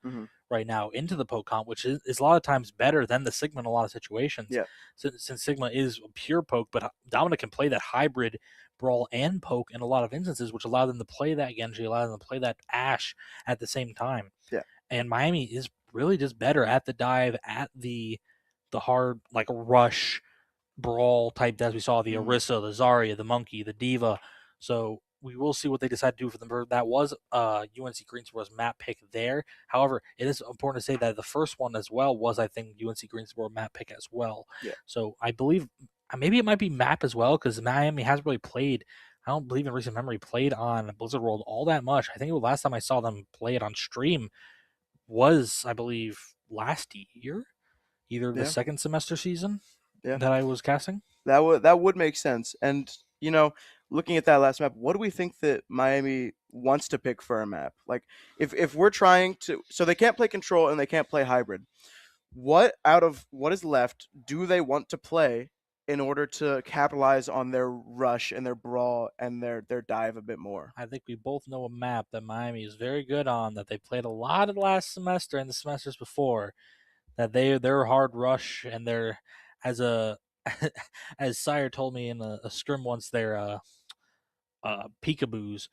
right now into the poke comp, which is a lot of times better than the Sigma in a lot of situations. Yeah. Since Sigma is a pure poke, but Domina can play that hybrid brawl and poke in a lot of instances, which allow them to play that Genji, allow them to play that Ash at the same time. Yeah. And Miami is really just better at the dive, at the hard like rush brawl type, as we saw the Orisa, the Zarya, the Monkey, the Diva. So we will see what they decide to do for them. That was UNC Greensboro's map pick there. However, it is important to say that the first one as well was, I think, UNC Greensboro map pick as well. Yeah. So I believe maybe it might be map as well, because Miami hasn't really played, I don't believe in recent memory, played on Blizzard World all that much. I think the last time I saw them play it on stream was, I believe, last year, either the second semester season that I was casting. That would make sense. And, you know, looking at that last map, what do we think that Miami wants to pick for a map? Like, if we're trying to, so they can't play Control and they can't play Hybrid. What out of what is left do they want to play in order to capitalize on their rush and their brawl and their dive a bit more. I think we both know a map that Miami is very good on, that they played a lot of last semester and the semesters before, that their hard rush and their, as a as Sire told me in a scrim once, they're peekaboos.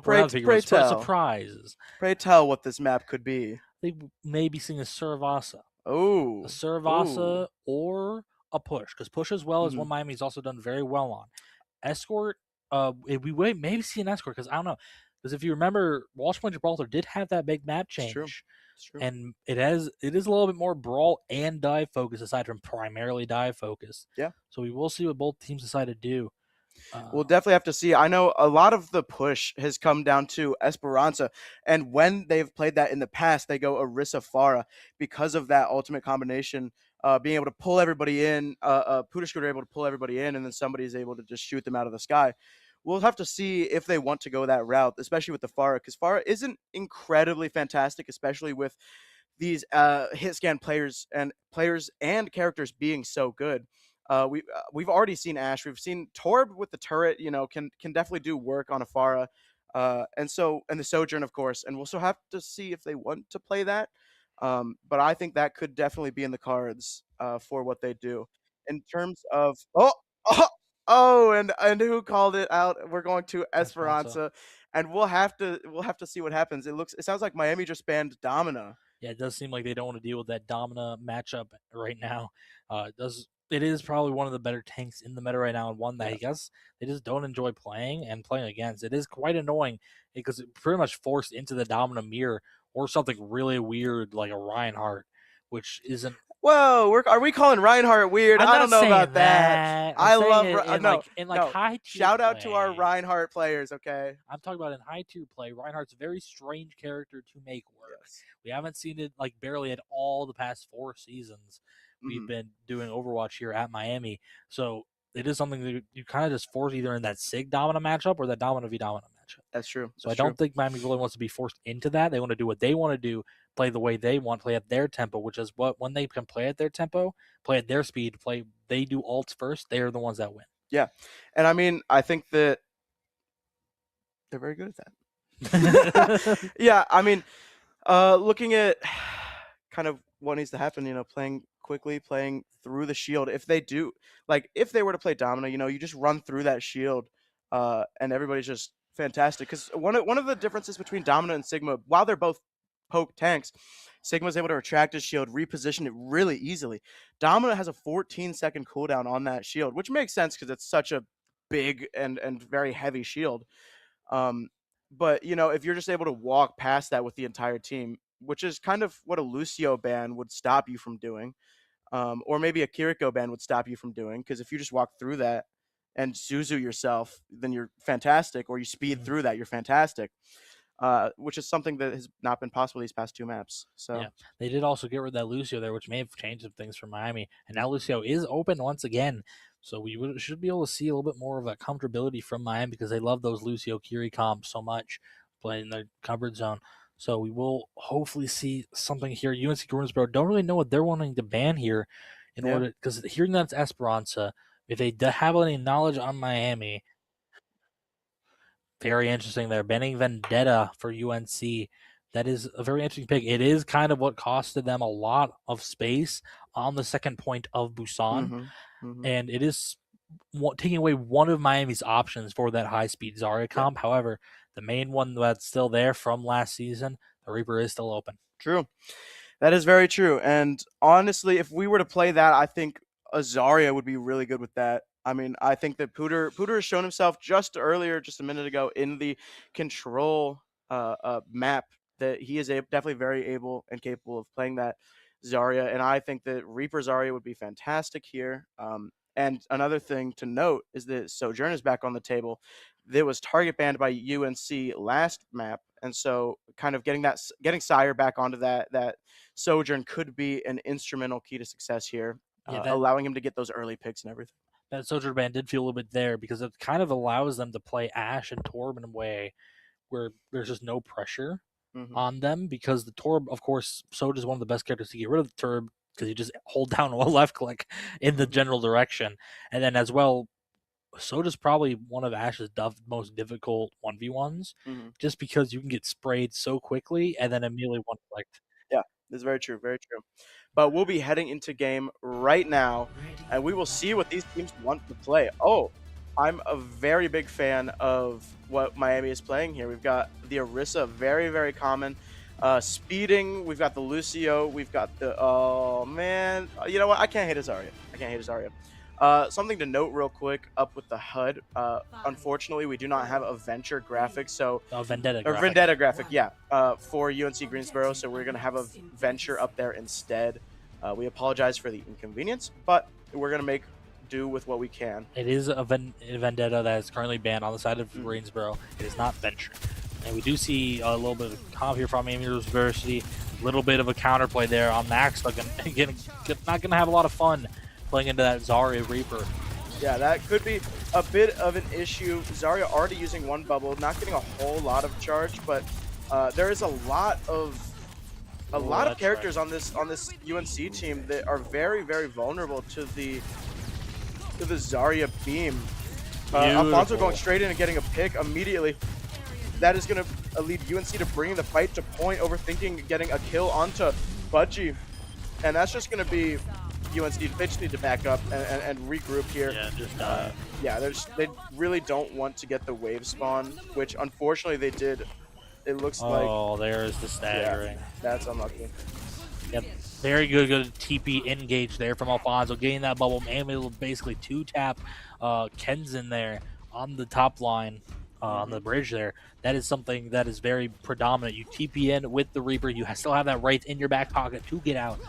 Pray tell. Surprises. Pray tell what this map could be. They may be seeing a Suravasa. Oh. A Suravasa or a push, because push as well is what Miami's also done very well on. Escort, we maybe see an escort, because I don't know. Because if you remember, Walsh Point Gibraltar did have that big map change. It's true. And it is a little bit more brawl and dive focus aside from primarily dive focus. Yeah. So we will see what both teams decide to do. We'll definitely have to see. I know a lot of the push has come down to Esperanza, and when they've played that in the past, they go Orisa Farah because of that ultimate combination, being able to pull everybody in. Pudishkud are able to pull everybody in, and then somebody is able to just shoot them out of the sky. We'll have to see if they want to go that route, especially with the Farah, because Farah isn't incredibly fantastic, especially with these hit scan players and characters being so good. We've already seen Ash. We've seen Torb with the turret. Can definitely do work on Afara, and the Sojourn, of course. And we'll still have to see if they want to play that. But I think that could definitely be in the cards for what they do in terms of and who called it out? We're going to Esperanza, and we'll have to see what happens. It sounds like Miami just banned Domina. Yeah, it does seem like they don't want to deal with that Domina matchup right now. It is probably one of the better tanks in the meta right now, and one that I guess they just don't enjoy playing against. It is quite annoying because it pretty much forced into the Domina mirror or something really weird like a Reinhardt, which isn't. Whoa, are we calling Reinhardt weird? I don't know about that. I love high tier. Shout out to our Reinhardt players, okay? I'm talking about in high tier play. Reinhardt's a very strange character to make work. Yes. We haven't seen it like barely at all the past 4 seasons. We've been doing Overwatch here at Miami, so it is something that you kind of just force either in that Sig Domina matchup or that Domina v Domina matchup. That's true. So I don't think Miami really wants to be forced into that. They want to do what they want to do, play the way they want, play at their tempo, which is when they can play at their tempo, play at their speed, they do ults first, they are the ones that win. Yeah. And I mean, I think that they're very good at that. Yeah, I mean, looking at kind of what needs to happen, playing quickly, playing through the shield. If they were to play Domina, you just run through that shield, and everybody's just fantastic. Because one of the differences between Domina and Sigma, while they're both poke tanks, Sigma's able to retract his shield, reposition it really easily. Domina has a 14-second cooldown on that shield, which makes sense because it's such a big and very heavy shield. But if you're just able to walk past that with the entire team, which is kind of what a Lucio ban would stop you from doing, or maybe a Kiriko ban would stop you from doing, because if you just walk through that and Zuzu yourself, then you're fantastic, or you speed through that, you're fantastic, which is something that has not been possible these past 2 maps. So yeah, they did also get rid of that Lucio there, which may have changed some things for Miami, and now Lucio is open once again. So we should be able to see a little bit more of a comfortability from Miami, because they love those Lucio Kiri comps so much, playing in their comfort zone. So we will hopefully see something here. UNC Greensboro don't really know what they're wanting to ban here in order, because hearing that it's Esperanza, if they have any knowledge on Miami, very interesting there. Banning Vendetta for UNC. That is a very interesting pick. It is kind of what costed them a lot of space on the second point of Busan. And it is taking away one of Miami's options for that high-speed Zarya comp. However, the main one that's still there from last season, the Reaper, is still open. True. That is very true. And honestly, if we were to play that, I think a Zarya would be really good with that. I mean, I think that Pooter has shown himself just a minute ago, in the control map, that he is definitely very able and capable of playing that Zarya. And I think that Reaper Zarya would be fantastic here. And another thing to note is that Sojourn is back on the table. That was target banned by UNC last map, and so kind of getting Sire back onto that Sojourn could be an instrumental key to success here, allowing him to get those early picks and everything. That Sojourn ban did feel a little bit there, because it kind of allows them to play Ashe and Torb in a way where there's just no pressure on them, because the Torb, of course, Soj is one of the best characters to get rid of the because you just hold down a left click in the general direction. And then as well, so does probably one of Ash's most difficult 1v1s, just because you can get sprayed so quickly and then immediately one clicked. Yeah, that's very true, very true. But we'll be heading into game right now, and we will see what these teams want to play. Oh, I'm a very big fan of what Miami is playing here. We've got the Orisa, very, very common. Speeding, we've got the Lucio, we've got the, oh man, you know what, I can't hate Azaria. Something to note real quick up with the HUD. Unfortunately, we do not have a Venture graphic, so Vendetta graphic, yeah, for UNC Greensboro. So we're gonna have a Venture up there instead. We apologize for the inconvenience, but we're gonna make do with what we can. It is a Vendetta that is currently banned on the side of Greensboro. It is not Venture, and we do see a little bit of comp here from Varsity. A little bit of a counterplay there on Max, but not gonna have a lot of fun playing into that Zarya Reaper. Yeah, that could be a bit of an issue. Zarya already using one bubble, not getting a whole lot of charge, but there is a lot of characters on this UNC team that are very, very vulnerable to the Zarya beam. Alfonso going straight in and getting a pick immediately. That is going to lead UNC to bringing the fight to point, overthinking, getting a kill onto Budgie, and that's just going to be UNC. They just need to back up and regroup here. Yeah, just die. Yeah, they really don't want to get the wave spawn, which unfortunately they did. It looks like. Oh, there's the staggering. Yeah, that's unlucky. Yep, very good TP engage there from Alfonso, getting that bubble, and able to basically two-tap Kenzen there on the top line, on the bridge there. That is something that is very predominant. You TP in with the Reaper, you still have that right in your back pocket to get out.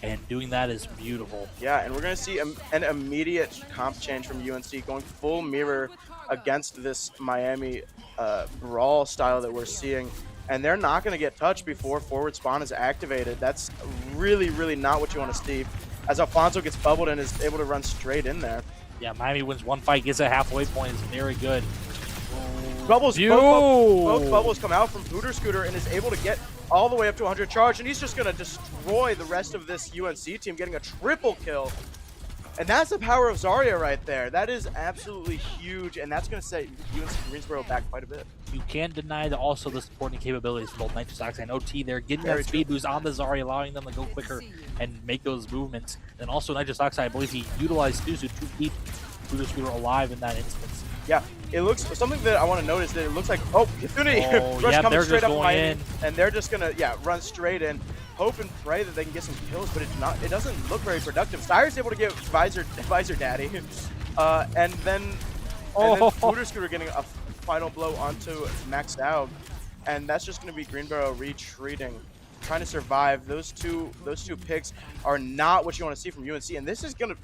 And doing that is beautiful. Yeah, and we're going to see an immediate comp change from UNC, going full mirror against this Miami brawl style that we're seeing. And they're not going to get touched before forward spawn is activated. That's really, really not what you want to see, as Alfonso gets bubbled and is able to run straight in there. Yeah, Miami wins one fight, gets a halfway point, is very good. Both bubbles come out from Booter Scooter and is able to get all the way up to 100 charge, and he's just going to destroy the rest of this UNC team, getting a triple kill. And that's the power of Zarya right there. That is absolutely huge, and that's going to set UNC Greensboro back quite a bit. You can't deny also the supporting capabilities for both Nitrous Oxide and OT. They're getting that speed boost on the Zarya, allowing them to go quicker and make those movements. And also Nitrous Oxide, I believe he utilized Suzu to keep Booter Scooter alive in that instance. Yeah, it looks something that I want to notice that it looks like Kitsune Rush coming straight up behind in, and they're just gonna run straight in, hope and pray that they can get some kills, but it doesn't look very productive. Styre's able to get Visor Daddy, and then Booter Scooter getting a final blow onto Max Out, and that's just gonna be Greensboro retreating, trying to survive. Those two picks are not what you want to see from UNC, and this is gonna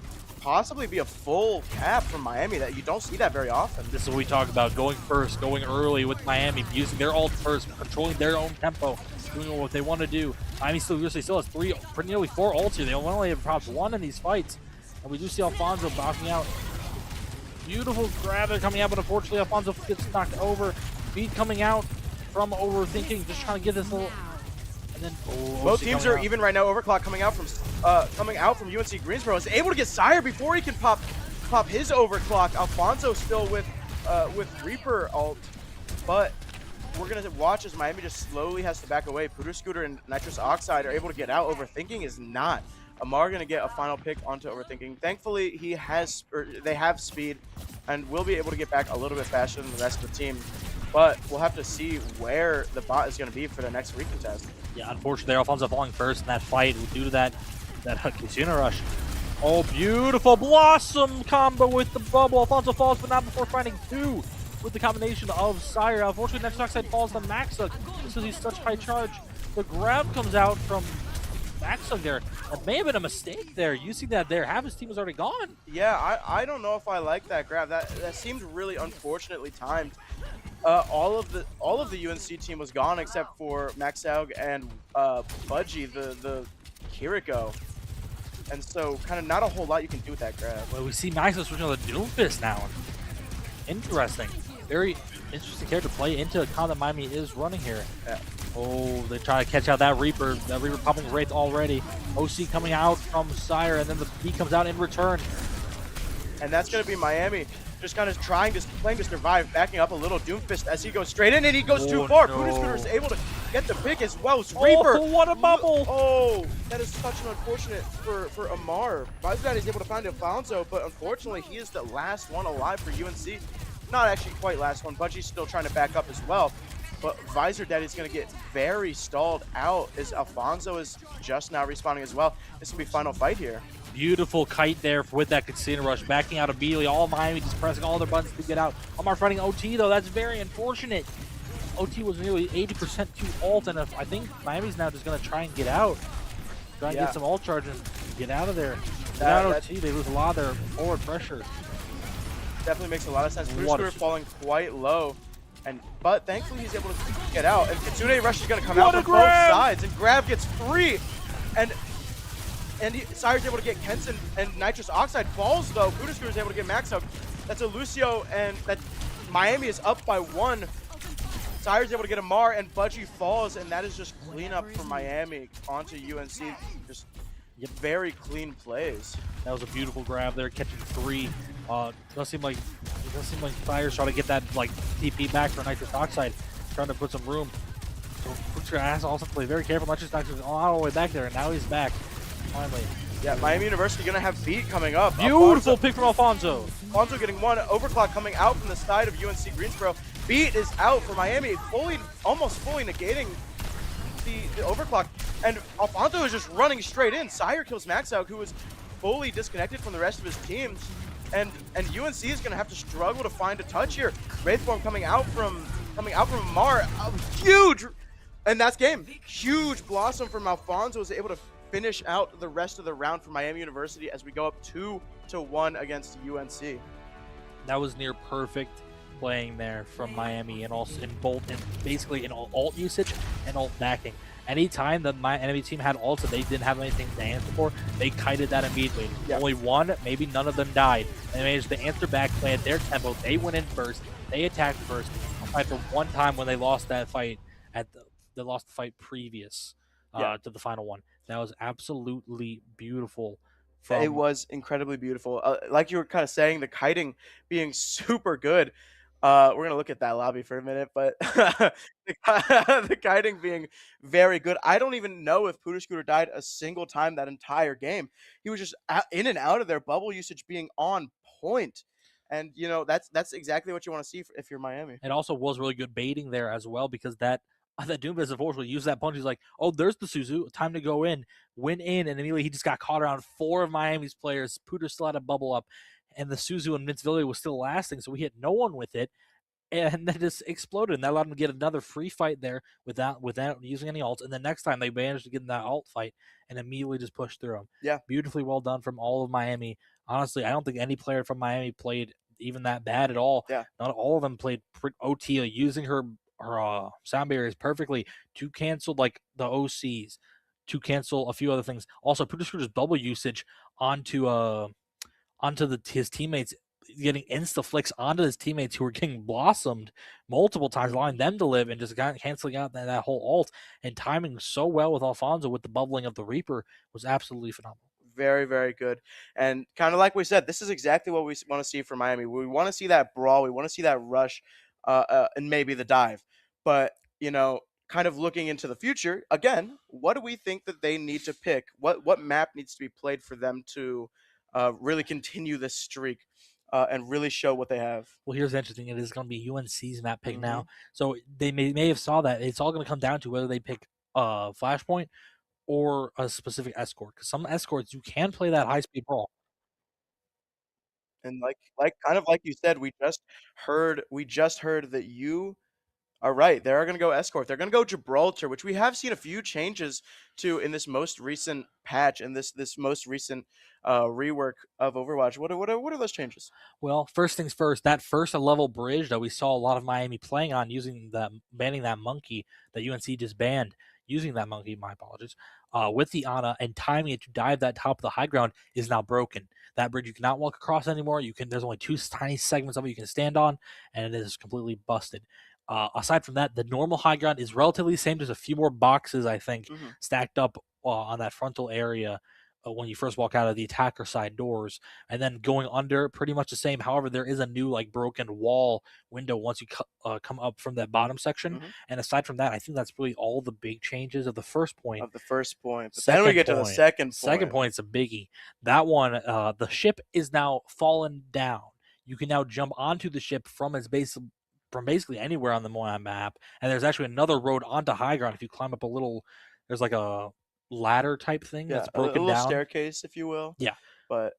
possibly be a full cap from Miami that you don't see that very often. This is what we talk about, going first, going early with Miami, using their ult first, controlling their own tempo, doing what they want to do. Miami still has nearly 4 ults here. They only have perhaps 1 in these fights. And we do see Alfonso backing out. Beautiful grab coming out, but unfortunately Alfonso gets knocked over. Beat coming out from Overthinking, just trying to get this little. And then, both teams are even right now. Overclock coming out from UNC Greensboro is able to get Sire before he can pop his overclock. Alfonso still with Reaper ult, but we're gonna watch as Miami just slowly has to back away. Booter Scooter and Nitrous Oxide are able to get out. Overthinking is not. Amar gonna get a final pick onto Overthinking. Thankfully, they have speed and will be able to get back a little bit faster than the rest of the team. But we'll have to see where the bot is going to be for the next recontest. Yeah, unfortunately, Alfonso falling first in that fight due to that Kitsune rush. Oh, beautiful Blossom combo with the bubble. Alfonso falls, but not before finding 2 with the combination of Sire. Unfortunately, Nitrous Oxide falls to Maxug just because he's such high charge. The grab comes out from Maxug there. That may have been a mistake there. You see that there. Half his team was already gone. Yeah, I don't know if I like that grab. That seemed really unfortunately timed. All of the UNC team was gone except for Maxaug and Budgie, the Kiriko. And so kind of not a whole lot you can do with that grab. Well, we see Maxaug switching to the Doomfist now. Interesting. Very interesting character to play into a comp that Miami is running here. Yeah. Oh, they try to catch out that Reaper. That Reaper popping Wraith already. OC coming out from Sire, and then the B comes out in return. And that's going to be Miami just kind of playing to survive, backing up a little. Doomfist as he goes straight in, and he goes too far. Voodoo Scooter is able to get the pick as well. Reaper. Oh, what a bubble. Oh, that is such an unfortunate for Amar. Varsity is able to find Alfonso, but unfortunately, he is the last one alive for UNC. Not actually quite last one. Budgie's still trying to back up as well. But Visor Daddy's going to get very stalled out as Alfonso is just now respawning as well. This will be final fight here. Beautiful kite there with that Casino Rush, backing out immediately. All Miami just pressing all their buttons to get out. Amar fighting OT, though. That's very unfortunate. OT was nearly 80% to ult, and I think Miami's now just going to try and get out. Try and get some ult charge and get out of there. Without OT, they lose a lot of their forward pressure. Definitely makes a lot of sense. Scooter falling quite low. But thankfully he's able to get out. And Kitsune Rush is going to come out from both sides. And Grab gets free. And Sire's able to get Kenson, and Nitrous Oxide falls though. Voodoo Scooter is able to get Max Hug. That's a Lucio, and that Miami is up by 1. Sire's able to get a Mar, and Budgie falls, and that is just cleanup for Miami onto UNC. Just very clean plays. That was a beautiful grab there, catching 3. Does seem like Sire's trying to get that like TP back for Nitrous Oxide, trying to put some room. So Putra has also to play very careful. Nitrous Oxide is all the way back there, and now he's back. Finally. Yeah, Miami University gonna have beat coming up. Beautiful pick from Alfonso. Alfonso getting 1. Overclock coming out from the side of UNC Greensboro. Beat is out for Miami, almost fully negating the overclock. And Alfonso is just running straight in. Sire kills Max out, who was fully disconnected from the rest of his team. And UNC is gonna have to struggle to find a touch here. Wraithform coming out from Mar. Huge, and that's game. Huge blossom from Alfonso is able to finish out the rest of the round for Miami University as we go up 2-1 against UNC. That was near perfect playing there from Miami, and also basically in ult usage and ult backing. Anytime that my enemy team had ults and they didn't have anything to answer for, they kited that immediately. Yep. Only 1, maybe none of them died. They managed to answer back, play at their tempo. They went in first. They attacked first. Aside from one time when they lost that fight they lost the fight previous to the final one. That was absolutely beautiful. It was incredibly beautiful. Like you were kind of saying, the kiting being super good. We're going to look at that lobby for a minute, but the kiting being very good. I don't even know if Voodoo Scooter died a single time that entire game. He was just in and out of there, bubble usage being on point. And, you know, that's exactly what you want to see if you're Miami. It also was really good baiting there as well, because that Doomfist unfortunately used that punch. He's like, oh, there's the Suzu. Time to go in. Went in, and immediately he just got caught around 4 of Miami's players. Pooter still had a bubble up, and the Suzu invincibility was still lasting, so he hit no one with it. And then just exploded, and that allowed him to get another free fight there without using any ults. And the next time they managed to get in that ult fight and immediately just pushed through him. Yeah. Beautifully well done from all of Miami. Honestly, I don't think any player from Miami played even that bad at all. Yeah. Not all of them played OT, using her sound barriers perfectly to cancel like the OCs, to cancel a few other things. Also, Scooter's bubble usage onto his teammates, getting insta flicks onto his teammates who were getting blossomed multiple times, allowing them to live, and just canceling out that whole ult, and timing so well with Alfonso with the bubbling of the Reaper was absolutely phenomenal. Very, very good. And kind of like we said, this is exactly what we want to see from Miami. We want to see that brawl. We want to see that rush and maybe the dive. But, you know, kind of looking into the future, again, what do we think that they need to pick? What map needs to be played for them to really continue this streak and really show what they have? Well, here's interesting. It is going to be UNC's map pick now. So they may have saw that. It's all going to come down to whether they pick Flashpoint or a specific escort. Because some escorts, you can play that high-speed brawl. And like kind of like you said, we just heard that you are right. They are going to go escort. They're going to go Gibraltar, which we have seen a few changes to in this most recent patch and this most recent rework of Overwatch. What are those changes? Well, first things first, that first level bridge that we saw a lot of Miami playing on, banning that monkey that UNC just banned, using that monkey, my apologies, with the Ana and timing it to dive that top of the high ground is now broken. That bridge you cannot walk across anymore. There's only 2 tiny segments of it you can stand on, and it is completely busted. Aside from that, the normal high ground is relatively the same. There's a few more boxes, I think, stacked up on that frontal area when you first walk out of the attacker side doors, and then going under, pretty much the same. However, there is a new like broken wall window once you come up from that bottom section. And aside from that, I think that's really all the big changes of the first point. But then we get to the second point. Second point's a biggie. That one, the ship is now fallen down. You can now jump onto the ship from its base, from basically anywhere on the map, and there's actually another road onto high ground. If you climb up a little, there's like a ladder type thing that's broken down. A little staircase, if you will. Yeah. But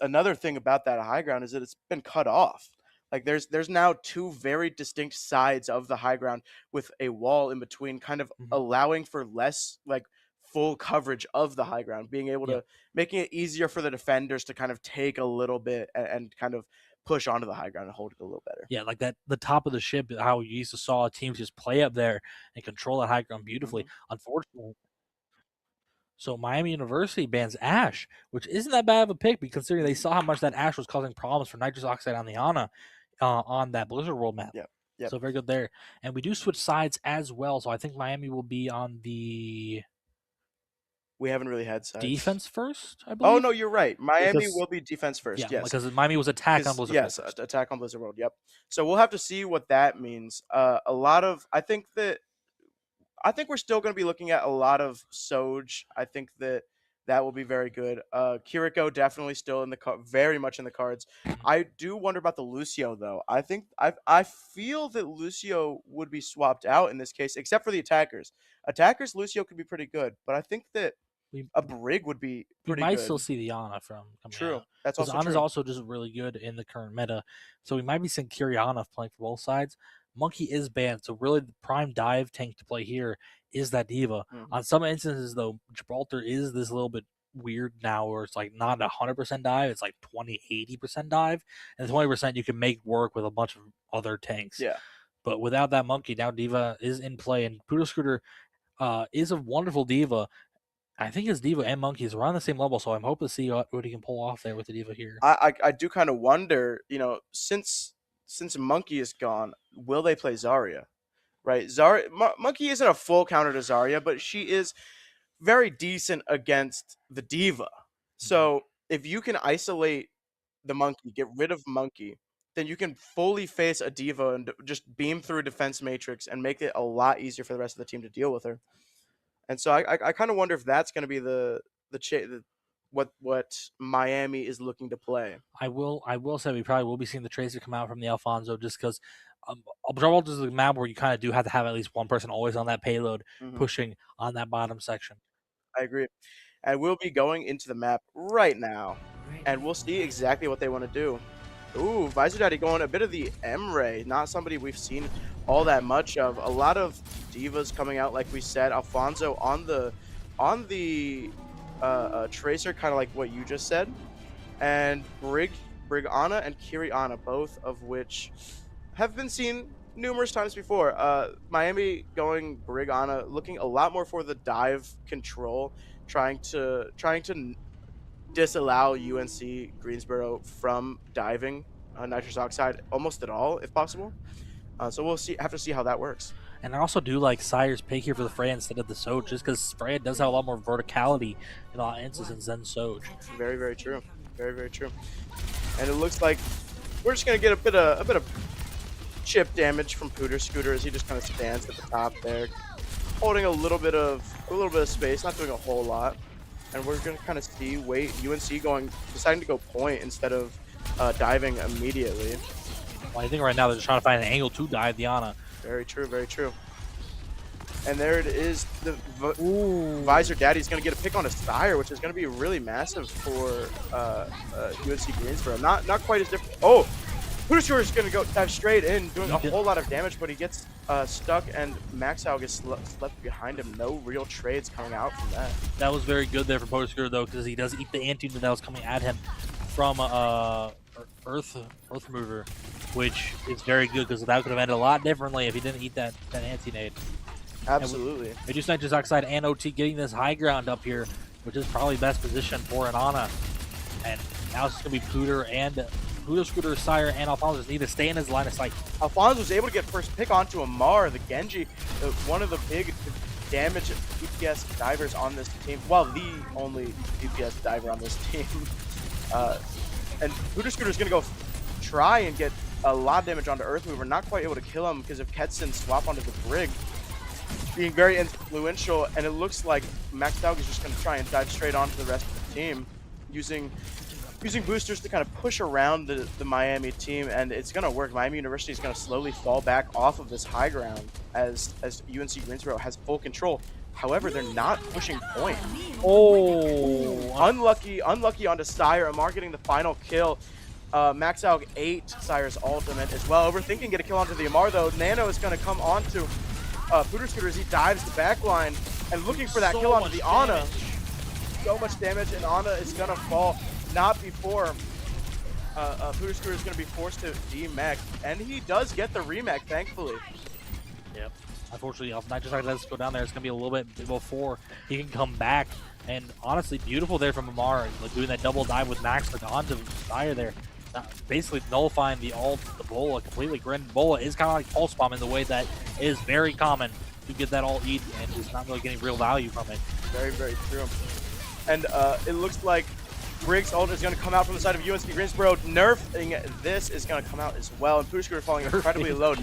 another thing about that high ground is that it's been cut off. Like there's now two very distinct sides of the high ground with a wall in between, kind of allowing for less like full coverage of the high ground, being able to making it easier for the defenders to kind of take a little bit and kind of push onto the high ground and hold it a little better. Yeah, like that, the top of the ship, how you used to saw teams just play up there and control that high ground beautifully. Unfortunately, so Miami University bans Ash, which isn't that bad of a pick, considering they saw how much that Ash was causing problems for nitrous oxide on the Ana on that Blizzard World map. Yeah. So very good there. And we do switch sides as well, so I think Miami will be on the... We haven't really had sides. Defense first, I believe. Oh, no, you're right. Miami will be defense first, yes. Because Miami was attack on Blizzard World. Yes, attack on Blizzard World, yep. So we'll have to see what that means. I think we're still going to be looking at a lot of Soj. I think that will be very good. Kiriko definitely still very much in the cards. I do wonder about the Lucio, though. I feel that Lucio would be swapped out in this case, except for the attackers. Attackers, Lucio could be pretty good, but I think that a Brig would be pretty good. We might still see the Ana from coming True. out. That's also Ana's true. also just really good in the current meta. So we might be seeing Kiriana playing for both sides. Monkey is banned, so really the prime dive tank to play here is that D.Va. On some instances, though, Gibraltar is this little bit weird now where it's like not 100% dive, it's like 20-80% dive, and 20% you can make work with a bunch of other tanks. Yeah. But without that Monkey, now D.Va is in play, and Poodle Scooter is a wonderful D.Va. I think his D.Va and Monkey is around the same level, so I'm hoping to see what he can pull off there with the D.Va here. I do kind of wonder, since Monkey is gone, will they play Zarya? Right? Monkey isn't a full counter to Zarya, but she is very decent against the D.Va. So if you can isolate the Monkey, get rid of Monkey, then you can fully face a D.Va and just beam through defense matrix and make it a lot easier for the rest of the team to deal with her. And so I kind of wonder if that's going to be what Miami is looking to play. I will say we probably will be seeing the Tracer come out from the Alfonso, just because Gibraltar is a map where you kind of do have to have at least one person always on that payload pushing on that bottom section. I agree. And we'll be going into the map right now, and we'll see exactly what they want to do. Ooh, Visor Daddy going a bit of the M-Ray, not somebody we've seen all that much of. A lot of D.Vas coming out, like we said. Alfonso on the Tracer, kind of like what you just said. And Brig Ana and Kiri Ana, both of which have been seen numerous times before. Miami going Brig Ana, looking a lot more for the dive control, trying to disallow UNC Greensboro from diving nitrous oxide almost at all, if possible. So we'll have to see how that works. And I also do like Sire's pick here for the Freya instead of the Soj, just because Freya does have a lot more verticality in a lot of instances than Soj. Very, very true. Very, very true. And it looks like we're just gonna get a bit of chip damage from Pooter Scooter as he just kind of stands at the top there, holding a little bit of space, not doing a whole lot. And we're gonna kind of see UNC deciding to go point instead of diving immediately. Well, I think right now they're just trying to find an angle to dive the Ana. Very true, very true. And there it is. The Visor Daddy's going to get a pick on a Sire, which is going to be really massive for UNC Greensboro. Not quite as different. Oh, Pooter is going to go dive straight in, doing a whole lot of damage, but he gets stuck, and Maxow gets left behind him. No real trades coming out from that. That was very good there for Pooter Scooter, though, because he does eat the anti that was coming at him from Earth Remover, which is very good because that could have ended a lot differently if he didn't eat that anti-nade. Absolutely. Reduced nitrous oxide and OT getting this high ground up here, which is probably best position for an Ana. And now it's going to be Pooter and Buddha Scooter, Sire, and Alfonso just need to stay in his line of sight. Alfonso was able to get first pick onto Amar, the Genji, one of the big damage DPS divers on this team. Well, the only DPS diver on this team. And Buddha Scooter is going to go try and get a lot of damage onto Earth Mover. Not quite able to kill him because of Ketson swap onto the Brig, being very influential. And it looks like Max Daug is just going to try and dive straight onto the rest of the team, using boosters to kind of push around the Miami team, and it's going to work. Miami University is going to slowly fall back off of this high ground as UNC Greensboro has full control. However, they're not pushing point. Oh, unlucky onto Sire. Amar getting the final kill. Max Daug 8 Sire's ultimate as well. Overthinking get a kill onto the Amar though. Nano is going to come onto Buddha Scooter as he dives the backline and looking for that kill onto the Ana. So much damage, and Ana is going to fall. Not before Buddha Scooter is going to be forced to demech, and he does get the remech, thankfully. Yep. Unfortunately, if Nitrous lets us go down there, it's going to be a little bit before he can come back. And honestly, beautiful there from Amar, like doing that double dive with Max like onto Sire there. Basically nullifying the ult, the Bola completely. Granted, Bola is kind of like Pulse Bomb in the way that is very common to get that ult eaten and is not really getting real value from it. Very, very true. And it looks like Briggs' ult is going to come out from the side of UNC Greensboro. Nerfing this is going to come out as well, and Buddha Scooter falling incredibly low.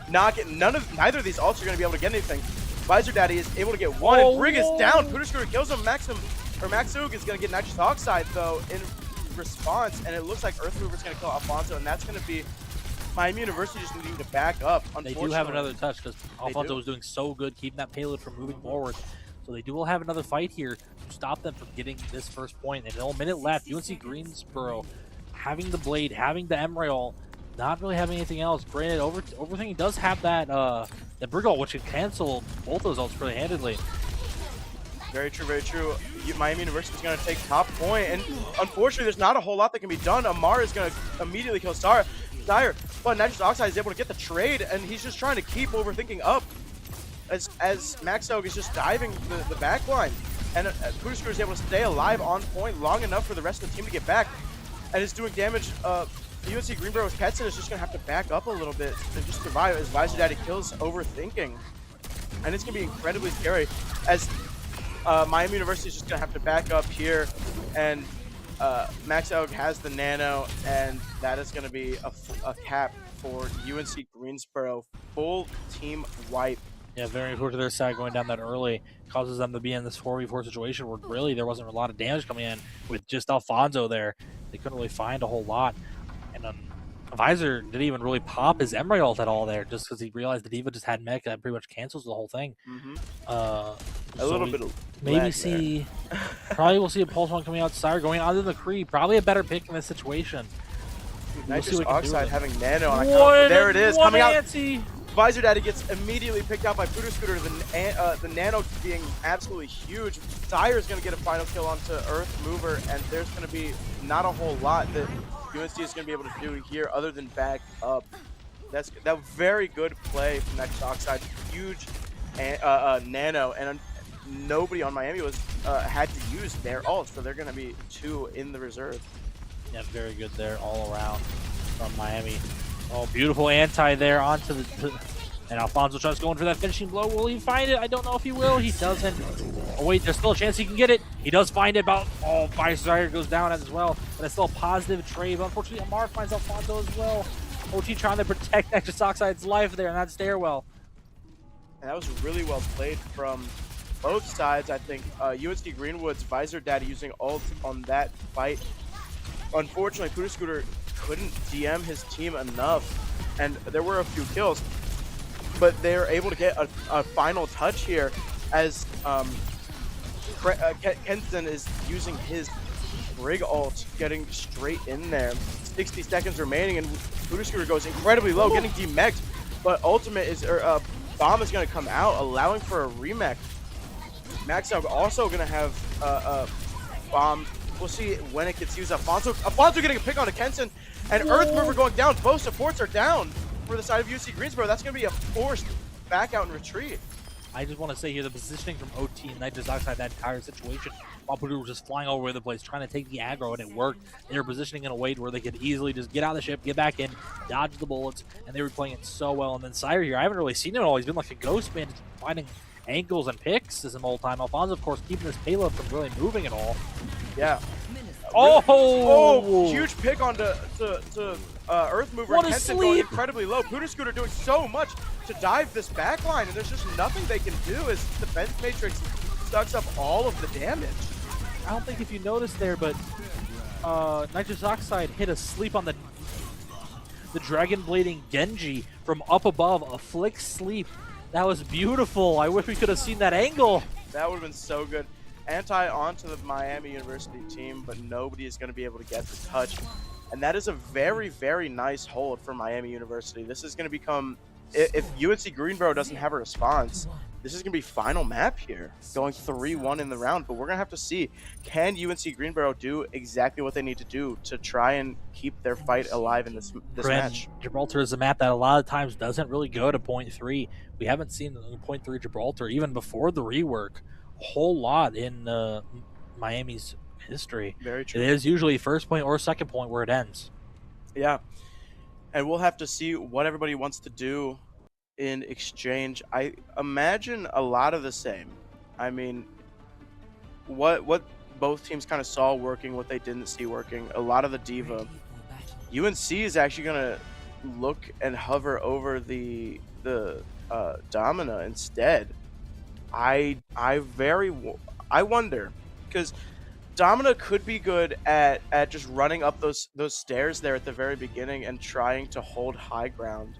Neither of these ults are going to be able to get anything. Visor Daddy is able to get one, and Brig is down. Buddha Scooter kills him. Maxug is going to get Nitrous Oxide though in response, and it looks like Earth Mover is going to kill Alfonso, and that's going to be Miami University just needing to back up. They do have another touch because Alfonso was doing so good keeping that payload from moving forward. So they will have another fight here to stop them from getting this first point. And a minute left. UNC Greensboro having the Blade, having the Emrail, not really having anything else. Granted, Overthinking does have that the Burkle, which can cancel both those ults pretty handedly. Very true, very true. Miami University is going to take top point, and unfortunately, there's not a whole lot that can be done. Amar is going to immediately kill Sire, but Nitrous Oxide is able to get the trade, and he's just trying to keep Overthinking up. As Max Daug is just diving the back line, and Buddha Scooter is able to stay alive on point long enough for the rest of the team to get back, and is doing damage. UNC Greenboro's Ketson is just going to have to back up a little bit to just survive as Visor Daddy kills Overthinking, and it's going to be incredibly scary as Miami University is just going to have to back up here, and Max Daug has the Nano, and that is going to be a cap for UNC Greensboro. Full team wipe. Yeah, very important to their side going down that early. Causes them to be in this 4v4 situation where really there wasn't a lot of damage coming in with just Alfonso there. They couldn't really find a whole lot. And Visor didn't even really pop his Emery ult at all there just because he realized the D.Va just had mech that pretty much cancels the whole thing. A little bit of maybe see probably we'll see a Pulse One coming out. Sire going out of the Cree. Probably a better pick in this situation. Nitrous Oxide having Nano on account. There it is, coming out. Visor Daddy gets immediately picked out by Buddha Scooter, the Nano being absolutely huge. Sire is going to get a final kill onto Earth Mover, and there's going to be not a whole lot that UNC is going to be able to do here other than back up. That very good play from Nitrous Oxide, huge Nano, and nobody on Miami was had to use their ult, so they're going to be 2 in the reserve. Yeah, very good there all around from Miami. Oh, beautiful anti there onto the... And Alfonso tries going for that finishing blow. Will he find it? I don't know if he will. He doesn't. Oh, wait, there's still a chance he can get it. He does find it. Oh, Visor goes down as well. But it's still a positive trade. But unfortunately, Amar finds Alfonso as well. OT trying to protect Nitrous Oxide's life there in that stairwell. And that was really well played from both sides, I think. UNC Greenwood's Visor Daddy using ult on that fight. Unfortunately, Buddha Scooter couldn't DM his team enough, and there were a few kills, but they were able to get a final touch here as Kenton is using his Brig ult, getting straight in there. 60 seconds remaining, and Buddha Scooter goes incredibly low, getting demech'd, but ultimate is bomb is going to come out, allowing for a remech. Max Daug also going to have a bomb. We'll see when it gets used. Alfonso getting a pick on a Kenton, and Earth Mover going down. Both supports are down for the side of UC Greensboro. That's going to be a forced back out and retreat. I just want to say here, the positioning from OT and Nitrous Oxide, that entire situation, while Purdue was just flying all over the place, trying to take the aggro, and it worked. They were positioning in a way where they could easily just get out of the ship, get back in, dodge the bullets, and they were playing it so well. And then Sire here, I haven't really seen it all. He's been like a ghost man, just finding angles and picks this whole time. Alfonso, of course, keeping this payload from really moving at all. Yeah. Oh, huge pick onto Earth Mover. What a Henson going incredibly low. Pooter Scooter doing so much to dive this backline, and there's just nothing they can do as Defense Matrix sucks up all of the damage. I don't think if you noticed there, but Nitrous Oxide hit a sleep on the Dragon Blading Genji from up above, a flick sleep. That was beautiful. I wish we could have seen that angle. That would have been so good. Anti onto the Miami University team, but nobody is going to be able to get the touch. And that is a very, very nice hold for Miami University. This is going to become, if UNC Greensboro doesn't have a response, this is going to be final map here, going 3-1 in the round. But we're going to have to see, can UNC Greensboro do exactly what they need to do to try and keep their fight alive in this match? Gibraltar is a map that a lot of times doesn't really go to point 3. We haven't seen point 3 Gibraltar, even before the rework, a whole lot in Miami's history. Very true. It is usually first point or second point where it ends. Yeah. And we'll have to see what everybody wants to do in exchange. I imagine a lot of the same. I mean, what both teams kind of saw working, what they didn't see working, a lot of the diva. UNC is actually going to look and hover over the Domina instead. I wonder, because Domina could be good at just running up those stairs there at the very beginning and trying to hold high ground,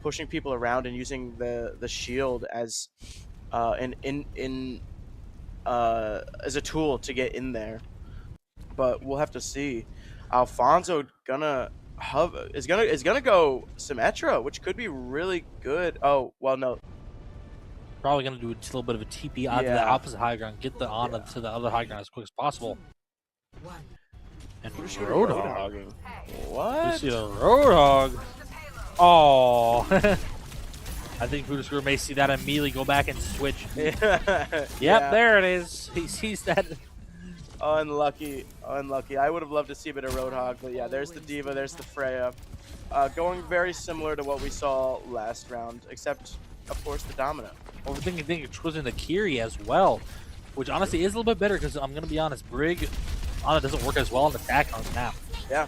pushing people around and using the shield as as a tool to get in there. But we'll have to see. Alfonso is gonna go Symmetra, which could be really good. Oh well, no. Probably going to do a little bit of a TP onto the opposite high ground, get the to the other high ground as quick as possible. And Roadhog. What? You see the Roadhog. Oh. I think Voodoo Screw may see that and immediately go back and switch. Yep, there it is. He sees that. Unlucky. I would have loved to see a bit of Roadhog, but yeah, there's the Diva, there's the Freya. Going very similar to what we saw last round, except, of course, the Domino. Overthinking it goes into Kiri as well, which honestly is a little bit better because I'm going to be honest, Brig Ana doesn't work as well on attack on the map. Yeah.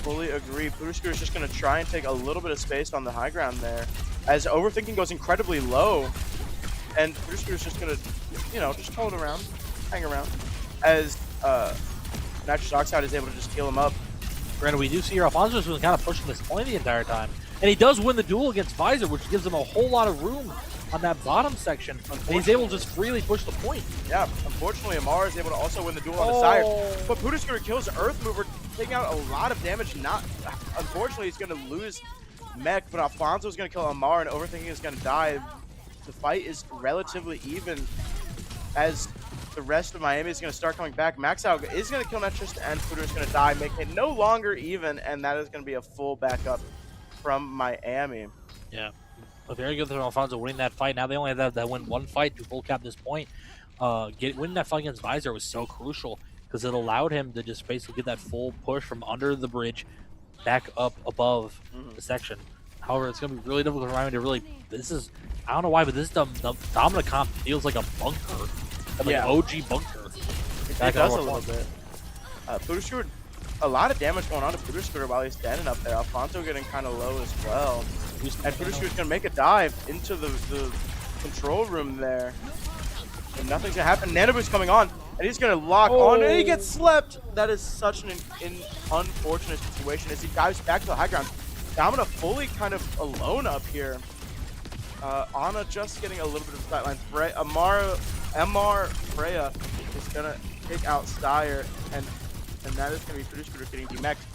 Fully agree. Purushku is just going to try and take a little bit of space on the high ground there, as Overthinking goes incredibly low, and Purushku is just going to, just hold around, hang around, as Nitrous Oxide is able to just heal him up. Granted, we do see here Alfonso's been kind of pushing this point the entire time. And he does win the duel against Visor, which gives him a whole lot of room on that bottom section. And he's able to just freely push the point. Yeah, unfortunately, Amara is able to also win the duel on the side. But Puduskuru kills Earth Mover, taking out a lot of damage. Unfortunately, he's going to lose Mech, but Alfonso is going to kill Amara, and Overthinking is going to die. The fight is relatively even as the rest of Miami is going to start coming back. Maxow is going to kill Metrist, and Pudu is going to die, making it no longer even, and that is going to be a full backup from Miami. Yeah, but very good for Alfonso winning that fight. Now they only have to win one fight to full cap this point. Winning that fight against Visor was so crucial because it allowed him to just basically get that full push from under the bridge back up above the section. However, it's going to be really difficult for Miami to really. I don't know why, but this the Domina comp feels like a bunker, like an OG bunker. It does a little bit. Puduskuru, a lot of damage going on to Puduskuru while he's standing up there. Alfonso getting kind of low as well. And Puduskuru is going to make a dive into the control room there. And nothing's going to happen. Nanoboo's coming on, and he's going to lock on, and he gets slept. That is such an unfortunate situation as he dives back to the high ground. Domina fully kind of alone up here. Ana just getting a little bit of sideline. MR Freya is going to take out Steyr, and that is going to be Puduskuru getting demeched.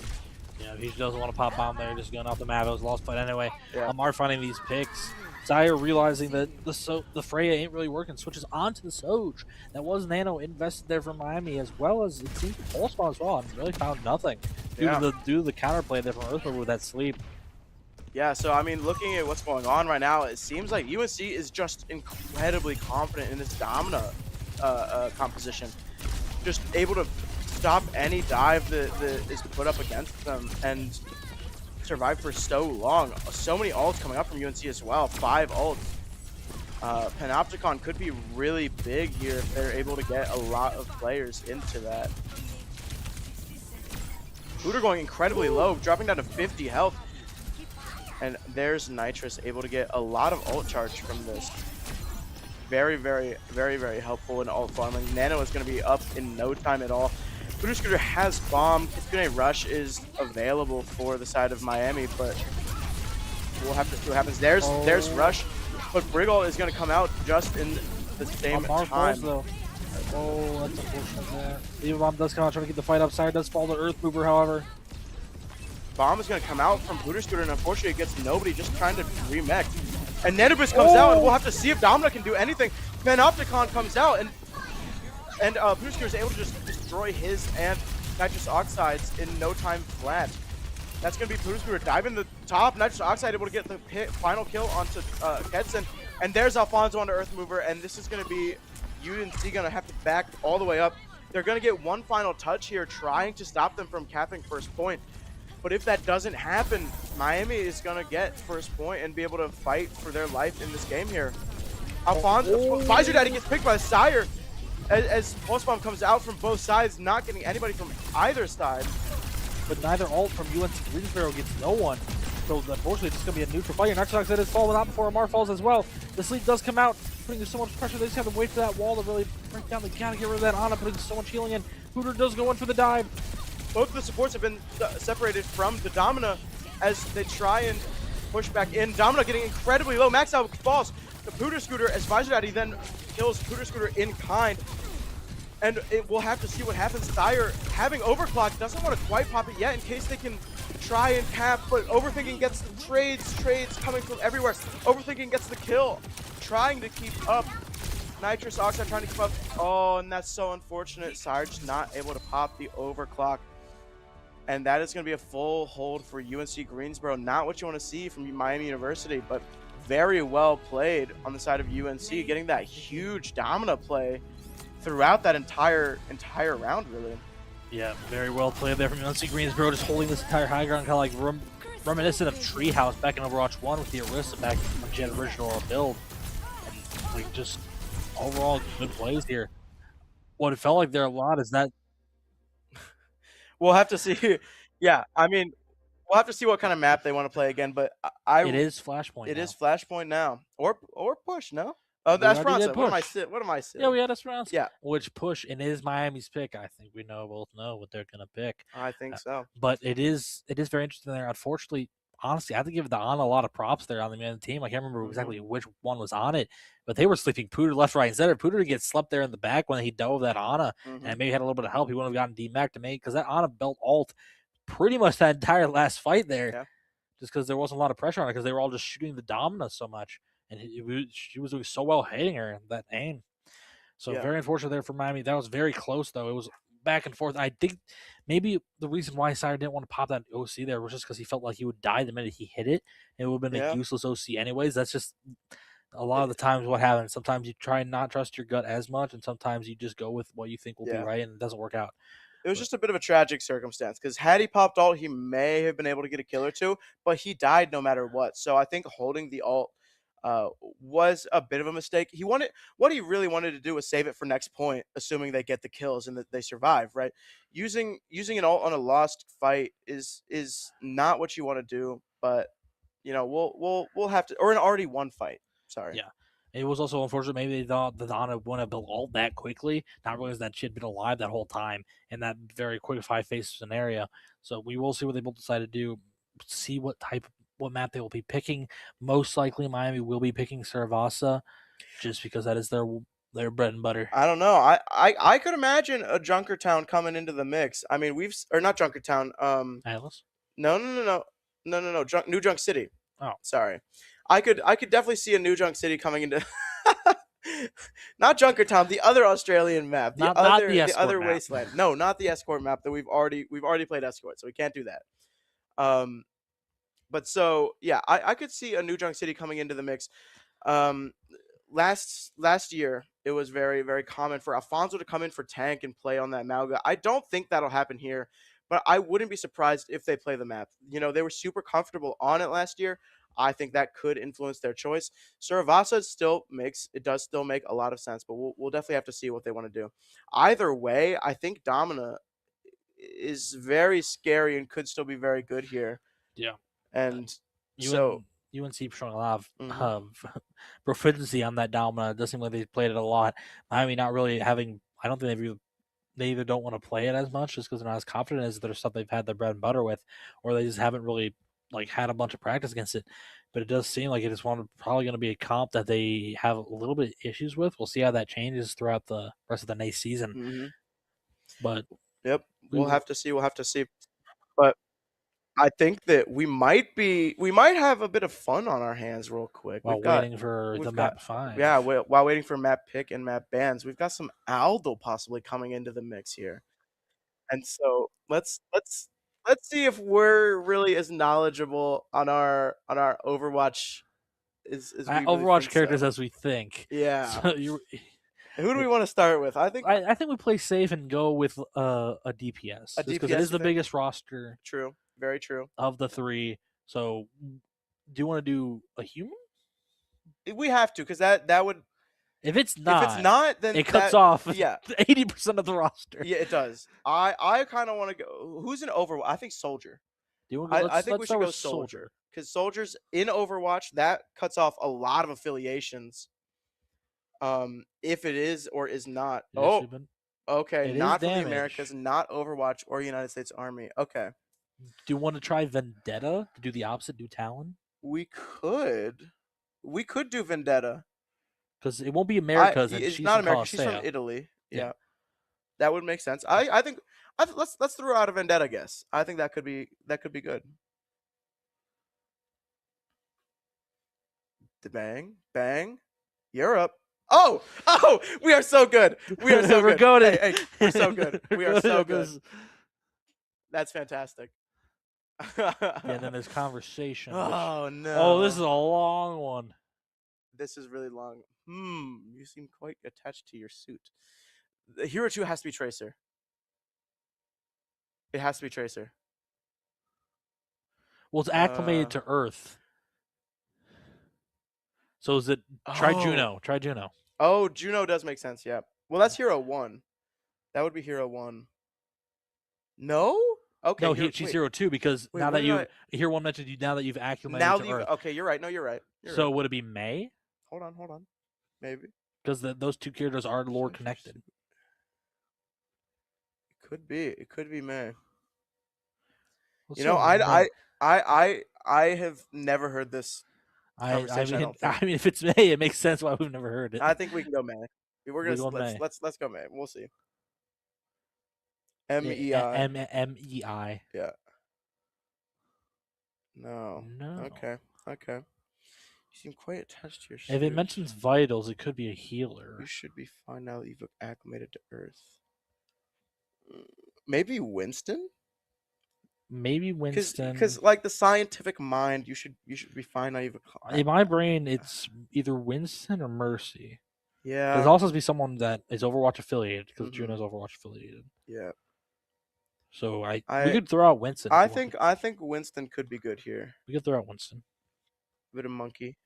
Yeah, he doesn't want to pop bomb there, just going off the map. It was lost, but anyway, yeah. Amar finding these picks. Steyr realizing that the Freya ain't really working, switches onto the Soj. That was Nano invested there from Miami, as well as it seemed Pulse Spawn as well, and really found nothing due to the counterplay there from Earthmover with that sleep. Yeah, so I mean, looking at what's going on right now, it seems like UNC is just incredibly confident in this Domina composition. Just able to stop any dive that is put up against them and survive for so long. So many ults coming up from UNC as well. 5 ults. Panopticon could be really big here if they're able to get a lot of players into that. Hooter going incredibly low, dropping down to 50 health. And there's Nitrous able to get a lot of ult charge from this. Very, very, very, very helpful in ult farming. Nano is going to be up in no time at all. Hooter Scooter has bomb. Kitsune Rush is available for the side of Miami, but we'll have to see what happens. There's Rush, but Burkle is going to come out just in the same time. Though. Oh, that's unfortunate there. The bomb does come out trying to get the fight upside. Does fall to Earth Mover, however. Bomb is going to come out from Hooter Scooter, and unfortunately it gets nobody, just trying to remech. And Netibus comes out, and we'll have to see if Domina can do anything. Panopticon comes out, and Hooter Scooter is able to just destroy his and Nitrous Oxides in no time flat. That's going to be Hooter Scooter diving the top. Nitrous Oxide able to get the final kill onto Kezergan. And there's Alfonso onto Earth Mover, and this is going to be UNC going to have to back all the way up. They're going to get one final touch here, trying to stop them from capping first point. But if that doesn't happen, Miami is going to get first point and be able to fight for their life in this game here. Alfonso, Visor Daddy gets picked by the Sire as Pulse Bomb comes out from both sides, not getting anybody from either side. But neither ult from UNC Greensboro gets no one. So unfortunately, it's going to be a neutral fight. Nitrous Oxide is falling out before Amar falls as well. The sleep does come out, putting so much pressure. They just have to wait for that wall to really break down. They got to get rid of that Ana, putting so much healing in. Hooter does go in for the dive. Both of the supports have been separated from the Domina as they try and push back in. Domina getting incredibly low. Max out falls. The Hooter Scooter as Visor Daddy then kills Hooter Scooter in kind. And we'll have to see what happens. Thyre having overclock, doesn't want to quite pop it yet in case they can try and cap, but Overthinking gets the trades coming from everywhere. Overthinking gets the kill, trying to keep up. Nitrous Oxide trying to keep up. Oh, and that's so unfortunate. Sarge not able to pop the overclock. And that is going to be a full hold for UNC Greensboro. Not what you want to see from Miami University, but very well played on the side of UNC, getting that huge Domina play throughout that entire round, really. Yeah, very well played there from UNC Greensboro, just holding this entire high ground, kind of like reminiscent of Treehouse back in Overwatch 1 with the Arista back when she had original build. And like just overall good plays here. What it felt like there a lot is that we'll have to see. Yeah, I mean, we'll have to see what kind of map they want to play again. But it is Flashpoint. It is Flashpoint now, or Push. No, oh, that's Esperanza. What am I saying? Yeah, we had Esperanza. Yeah, which Push, and it is Miami's pick. I think we both know what they're gonna pick. I think so. But it is very interesting there. Unfortunately, honestly, I have to give the Ana a lot of props there on the main team. I can't remember exactly which one was on it, but they were sleeping Pooter left, right, and center. Pooter to get slept there in the back when he dove that Ana, and maybe had a little bit of help. He wouldn't have gotten DMAC to make, because that Ana belt alt pretty much that entire last fight there, just because there wasn't a lot of pressure on it, because they were all just shooting the Domina so much, and she was doing so well hitting her that aim. So very unfortunate there for Miami. That was very close, though. It was back and forth. I think maybe the reason why Sire didn't want to pop that OC there was just because he felt like he would die the minute he hit it. It would have been a useless OC anyways. That's just a lot of the times what happens. Sometimes you try and not trust your gut as much, and sometimes you just go with what you think will be right, and it doesn't work out. It was just a bit of a tragic circumstance, because had he popped ult, he may have been able to get a kill or two, but he died no matter what. So I think holding the ult was a bit of a mistake. What he really wanted to do was save it for next point, assuming they get the kills and that they survive, right? Using an ult on a lost fight is not what you want to do, but we'll have to, or an already won fight. Sorry. Yeah. It was also unfortunate. Maybe they thought that Ana wouldn't have built ult that quickly, not realizing that she had been alive that whole time in that very quick 5-face scenario. So we will see what they both decide to do, see what map they will be picking. Most likely Miami will be picking Saravasa, just because that is their bread and butter. I don't know. I could imagine a Junkertown coming into the mix. I mean, not Junkertown. Atlas? No. New Junk City. Oh, sorry. I could definitely see a New Junk City coming into not Junkertown, the other Australian map, the other map. Wasteland. No, not the Escort map that we've already played Escort, so we can't do that. But so yeah, I could see a New Junk City coming into the mix. Um, last year it was very very common for Alfonso to come in for tank and play on that Malga. I don't think that'll happen here, but I wouldn't be surprised if they play the map. They were super comfortable on it last year. I think that could influence their choice. Suravasa does still make a lot of sense, but we'll definitely have to see what they want to do. Either way, I think Domina is very scary and could still be very good here. Yeah. And so UNC showing a lot of proficiency on that Domina. It does seem like they played it a lot. Miami not really having. I don't think they either don't want to play it as much just because they're not as confident as their stuff they've had their bread and butter with, or they just haven't really had a bunch of practice against it. But it does seem like it is probably going to be a comp that they have a little bit of issues with. We'll see how that changes throughout the rest of the NACE season. Mm-hmm. But yep, we'll have to see. We'll have to see. But I think that we might have a bit of fun on our hands real quick. While waiting for the map 5. Yeah, while waiting for map pick and map bans, we've got some Aldo possibly coming into the mix here. And so let's see if we're really as knowledgeable on our Overwatch as we really Overwatch characters as we think. Yeah. So who do we want to start with? I think we play safe and go with a DPS. Because it is the biggest roster. True. Very true. Of the 3. So do you want to do a human? We have to, because that would. If it's not, then it cuts off 80% of the roster. Yeah, it does. I kind of want to go. Who's in Overwatch? I think Soldier. I think we should go Soldier, because Soldier's in Overwatch. That cuts off a lot of affiliations. If it is or is not. Okay. Not from the Americas, not Overwatch or United States Army. Okay. Do you want to try Vendetta to do the opposite, do Talon? We could do Vendetta. Because it won't be America's. It's not America. She's from Italy. Yeah. That would make sense. I think let's throw out a Vendetta guess. I think that could be good. The bang, Europe. Oh, we are so good. We are so good. Hey, we're so good. We are so good. That's fantastic. Yeah, then there's conversation. Oh, no. Oh, this is a long one. This is really long. You seem quite attached to your suit. The Hero 2 has to be Tracer. It has to be Tracer. Well, it's acclimated to Earth. So is it try Juno? Try Juno. Oh, Juno does make sense, yeah. Well, that's Hero 1. That would be Hero 1. No? Okay. No, she's Hero 2 because now that Hero 1 mentioned you, now that you've acclimated to Earth. Okay, you're right. No, you're right. So would it be May? Hold on. Maybe. Because those two characters are lore connected. It could be May. Well, I have never heard this conversation. I mean, if it's May, it makes sense why we've never heard it. I think we can go May. Let's go May. We'll see. MEI. MEI. Yeah. No. Okay. You seem quite attached to your suit. If it mentions vitals, it could be a healer. You should be fine now that you've acclimated to Earth. Maybe Winston? Because like the scientific mind, you should be fine now you've acclimated. In my brain, it's either Winston or Mercy. Yeah. There's also be someone that is Overwatch affiliated because Juno's Overwatch affiliated. Yeah. So we could throw out Winston. I think Winston could be good here. We could throw out Winston. A bit of monkey.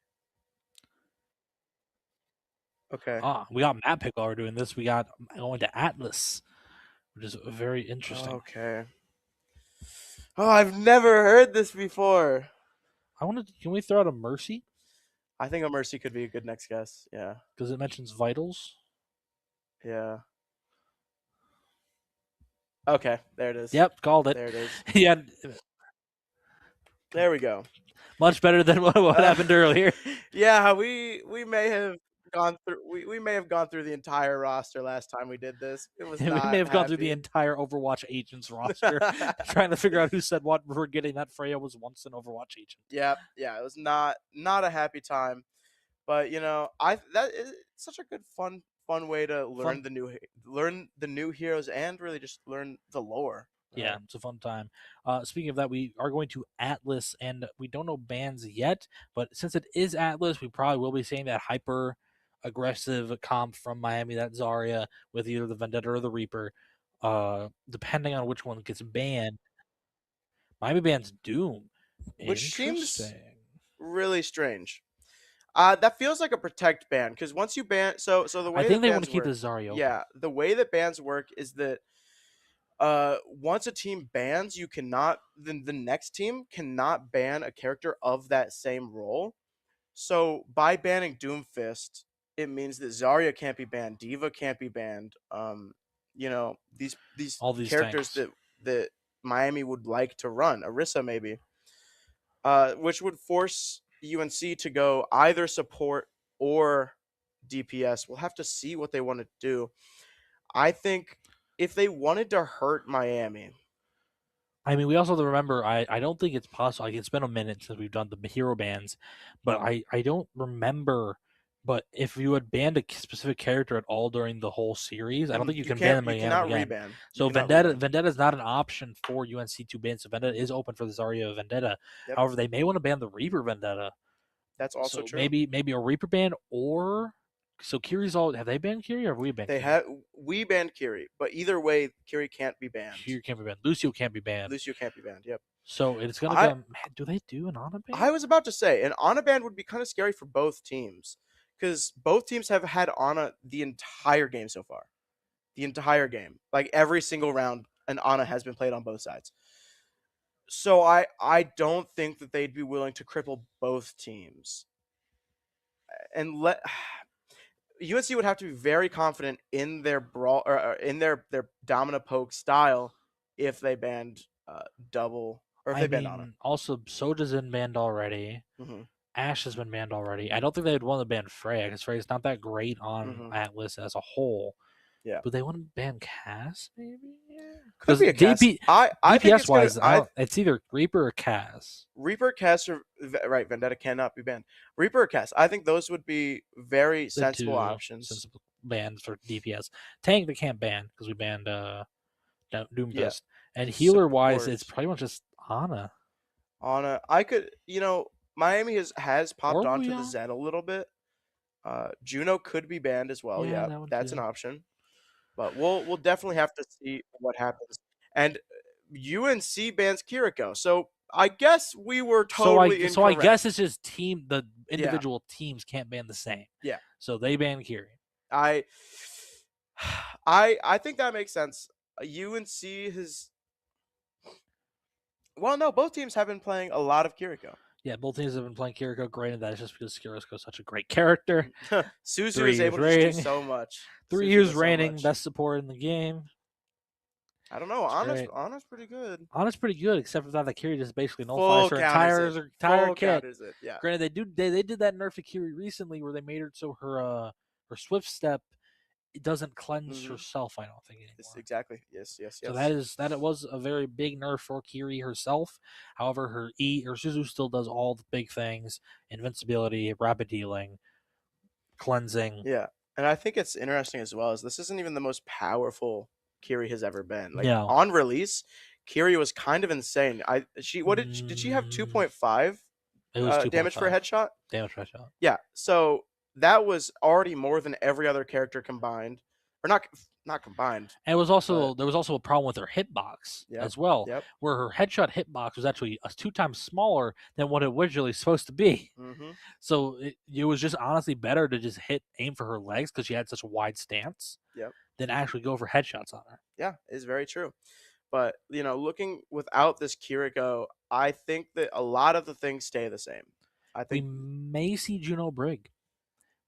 Okay. We got map pick while we're doing this. We got going to Atlas, which is very interesting. Okay. Oh, I've never heard this before. Can we throw out a Mercy? I think a Mercy could be a good next guess. Yeah. Because it mentions vitals. Yeah. Okay, there it is. Yep, called it. There it is. Yeah. There we go. Much better than what happened earlier. Yeah, we may have gone through the entire roster last time we did this. It was we may have gone through the entire Overwatch agents roster trying to figure out who said what. We're getting that Freya was once an Overwatch agent. Yeah, it was not a happy time. But that is such a good fun way to learn the new heroes and really just learn the lore. Yeah, it's a fun time. Speaking of that, we are going to Atlas, and we don't know bans yet, but since it is Atlas, we probably will be seeing that hyper aggressive comp from Miami, that Zarya, with either the Vendetta or the Reaper. Depending on which one gets banned. Miami bans Doom. Which seems Interesting. really strange. That feels like a protect ban, because once you ban, so the way I think that they want bans to keep work, the Zarya open. yeah, the way that bans work is that once a team bans, you cannot, then the next team cannot ban a character of that same role. So by banning Doomfist, it means that Zarya can't be banned, Diva can't be banned. These All these characters tanks. that Miami would like to run, Orisa maybe, which would force UNC to go either support or DPS. We'll have to see what they want to do. I think if they wanted to hurt Miami, I mean, we also have to remember, I don't think it's possible. Like, it's been a minute since we've done the hero bans, but I don't remember. But if you had banned a specific character at all during the whole series, I don't think you can ban them again. Reban. So Vendetta is not an option for UNC to ban. So Vendetta is open for the Zarya Vendetta. Yep. However, they may want to ban the Reaper Vendetta. That's also true. Maybe a Reaper ban, or so Kiri's all. Have they banned Kiri or have we banned? We banned Kiri, but either way, Kiri can't be banned. Kiri can't be banned. Lucio can't be banned. Yep. So it's gonna come. Do they do an Ana ban? I was about to say an Ana ban would be kind of scary for both teams, because both teams have had Ana the entire game so far. The entire game, like every single round, an Ana has been played on both sides. So I don't think that they'd be willing to cripple both teams. And UNC would have to be very confident in their brawl or in their Domina poke style if they banned double or if they banned Ana. Also, Soja's been banned already. Mm-hmm. Ash has been banned already. I don't think they'd want to ban Freya because Freya's not that great on Atlas as a whole. Yeah. But they want to ban Cass, maybe? Could be a Cass. DPS-wise, it's either Reaper or Cass. Reaper, Cass, or right, Vendetta cannot be banned. Reaper or Cass, I think those would be very sensible options. Sensible bans for DPS. Tank they can't ban because we banned Doomfist. Yeah. And healer-wise, it's pretty much just Ana. I could, Miami has popped onto the Zed a little bit. Juno could be banned as well. Yeah, that's an option. But we'll definitely have to see what happens. And UNC bans Kiriko. So I guess we were totally incorrect. So I guess it's just the individual teams can't ban the same. Yeah. So they ban Kiri. I think that makes sense. UNC has. Well, no, both teams have been playing a lot of Kiriko. Yeah, both teams have been playing Kiriko. Granted, that is just because Kiriko's such a great character. Suzu is able to do so much. 3 years reigning, best support in the game. I don't know. Ana's pretty good. Ana's pretty good, except for that Kiri just basically nullifies her entire kit. Yeah. Granted, they did that nerf to Kiri recently where they made her so her swift step it doesn't cleanse herself, I don't think anymore. Exactly. Yes. So that was a very big nerf for Kiri herself. However, her Suzu still does all the big things: invincibility, rapid healing, cleansing. Yeah, and I think it's interesting as well as this isn't even the most powerful Kiri has ever been. On release, Kiri was kind of insane. Did she have 2.5 damage for a headshot? Damage for a headshot. Yeah. So that was already more than every other character combined, or not combined. And there was also a problem with her hitbox as well, where her headshot hitbox was actually 2 times smaller than what it was originally supposed to be. Mm-hmm. So it was just honestly better to just aim for her legs because she had such a wide stance. Than actually go for headshots on her. Yeah, it's very true. But looking without this Kiriko, I think that a lot of the things stay the same. I think we may see Juno Brig.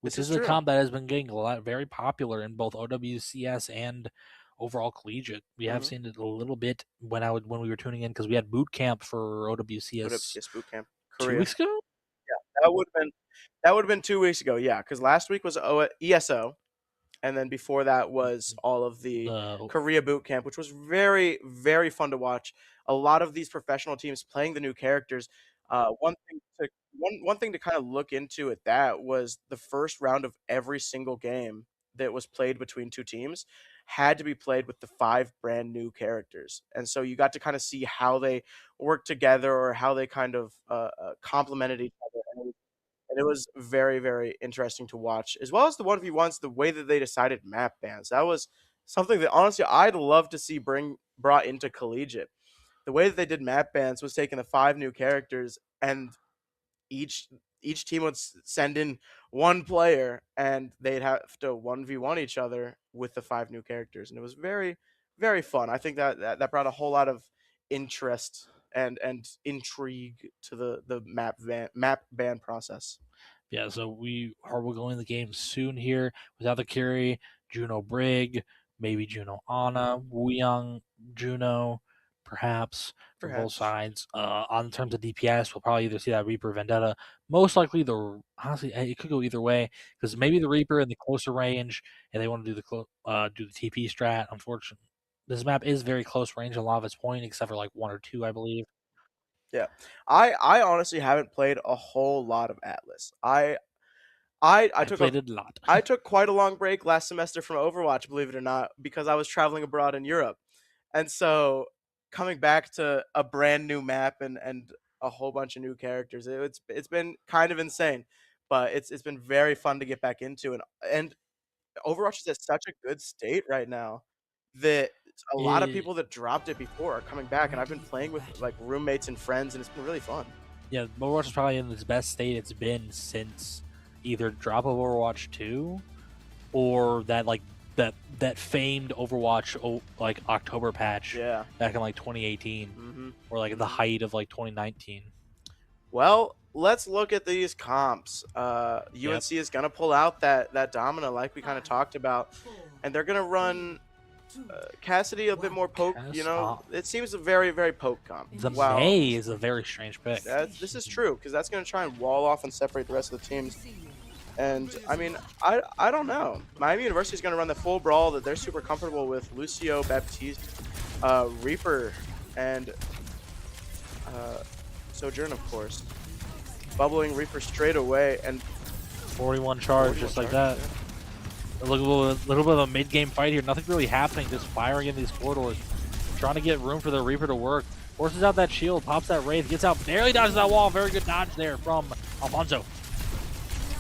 Which is a comp that has been getting very popular in both OWCS and overall collegiate. We have seen it a little bit when we were tuning in because we had boot camp for OWCS. Boot camp. 2 weeks ago. Yeah, that would have been 2 weeks ago. Yeah, because last week was ESO, and then before that was all of the Korea boot camp, which was very, very fun to watch. A lot of these professional teams playing the new characters. One thing to kind of look into at that was the first round of every single game that was played between two teams had to be played with the 5 brand new characters. And so you got to kind of see how they worked together or how they kind of complemented each other. And it was very, very interesting to watch, as well as the 1v1s, the way that they decided map bans. That was something that honestly I'd love to see brought into collegiate. The way that they did map bans was taking the 5 new characters, and each team would send in one player, and they'd have to 1v1 each other with the 5 new characters, and it was very, very fun. I think that brought a whole lot of interest and intrigue to the map ban process. Yeah, so we're going the game soon here without the carry. Juno Brig, maybe Juno Ana, Wu Young, Juno, perhaps from both sides. On terms of DPS, we'll probably either see that Reaper Vendetta. Most likely, honestly, it could go either way, because maybe the Reaper in the closer range, and they want to do the TP strat. Unfortunately, this map is very close range a lot of its point, except for like 1 or 2, I believe. Yeah, I honestly haven't played a whole lot of Atlas. I played it a lot. I took quite a long break last semester from Overwatch, believe it or not, because I was traveling abroad in Europe, and so coming back to a brand new map and a whole bunch of new characters, it's been kind of insane, but it's been very fun to get back into, and Overwatch is at such a good state right now that a lot of people that dropped it before are coming back, and I've been playing with like roommates and friends, and it's been really fun. Yeah, Overwatch is probably in its best state it's been since either drop of Overwatch 2 or that famed Overwatch like October patch back in like 2018 or like the height of like 2019. Well, let's look at these comps. UNC is going to pull out that Domina like we kind of talked about, and they're going to run Cassidy a bit more poke. It seems a very, very poke comp. The May is a very strange pick. This is true, because that's going to try and wall off and separate the rest of the teams. And, I mean, I don't know. Miami University is going to run the full brawl that they're super comfortable with. Lucio, Baptiste, Reaper, and Sojourn, of course. Bubbling Reaper straight away, and 41 charge, just like that. A little bit of a mid-game fight here. Nothing really happening, just firing in these corridors. Trying to get room for the Reaper to work. Forces out that shield, pops that Wraith, gets out, barely dodges that wall. Very good dodge there from Alfonso.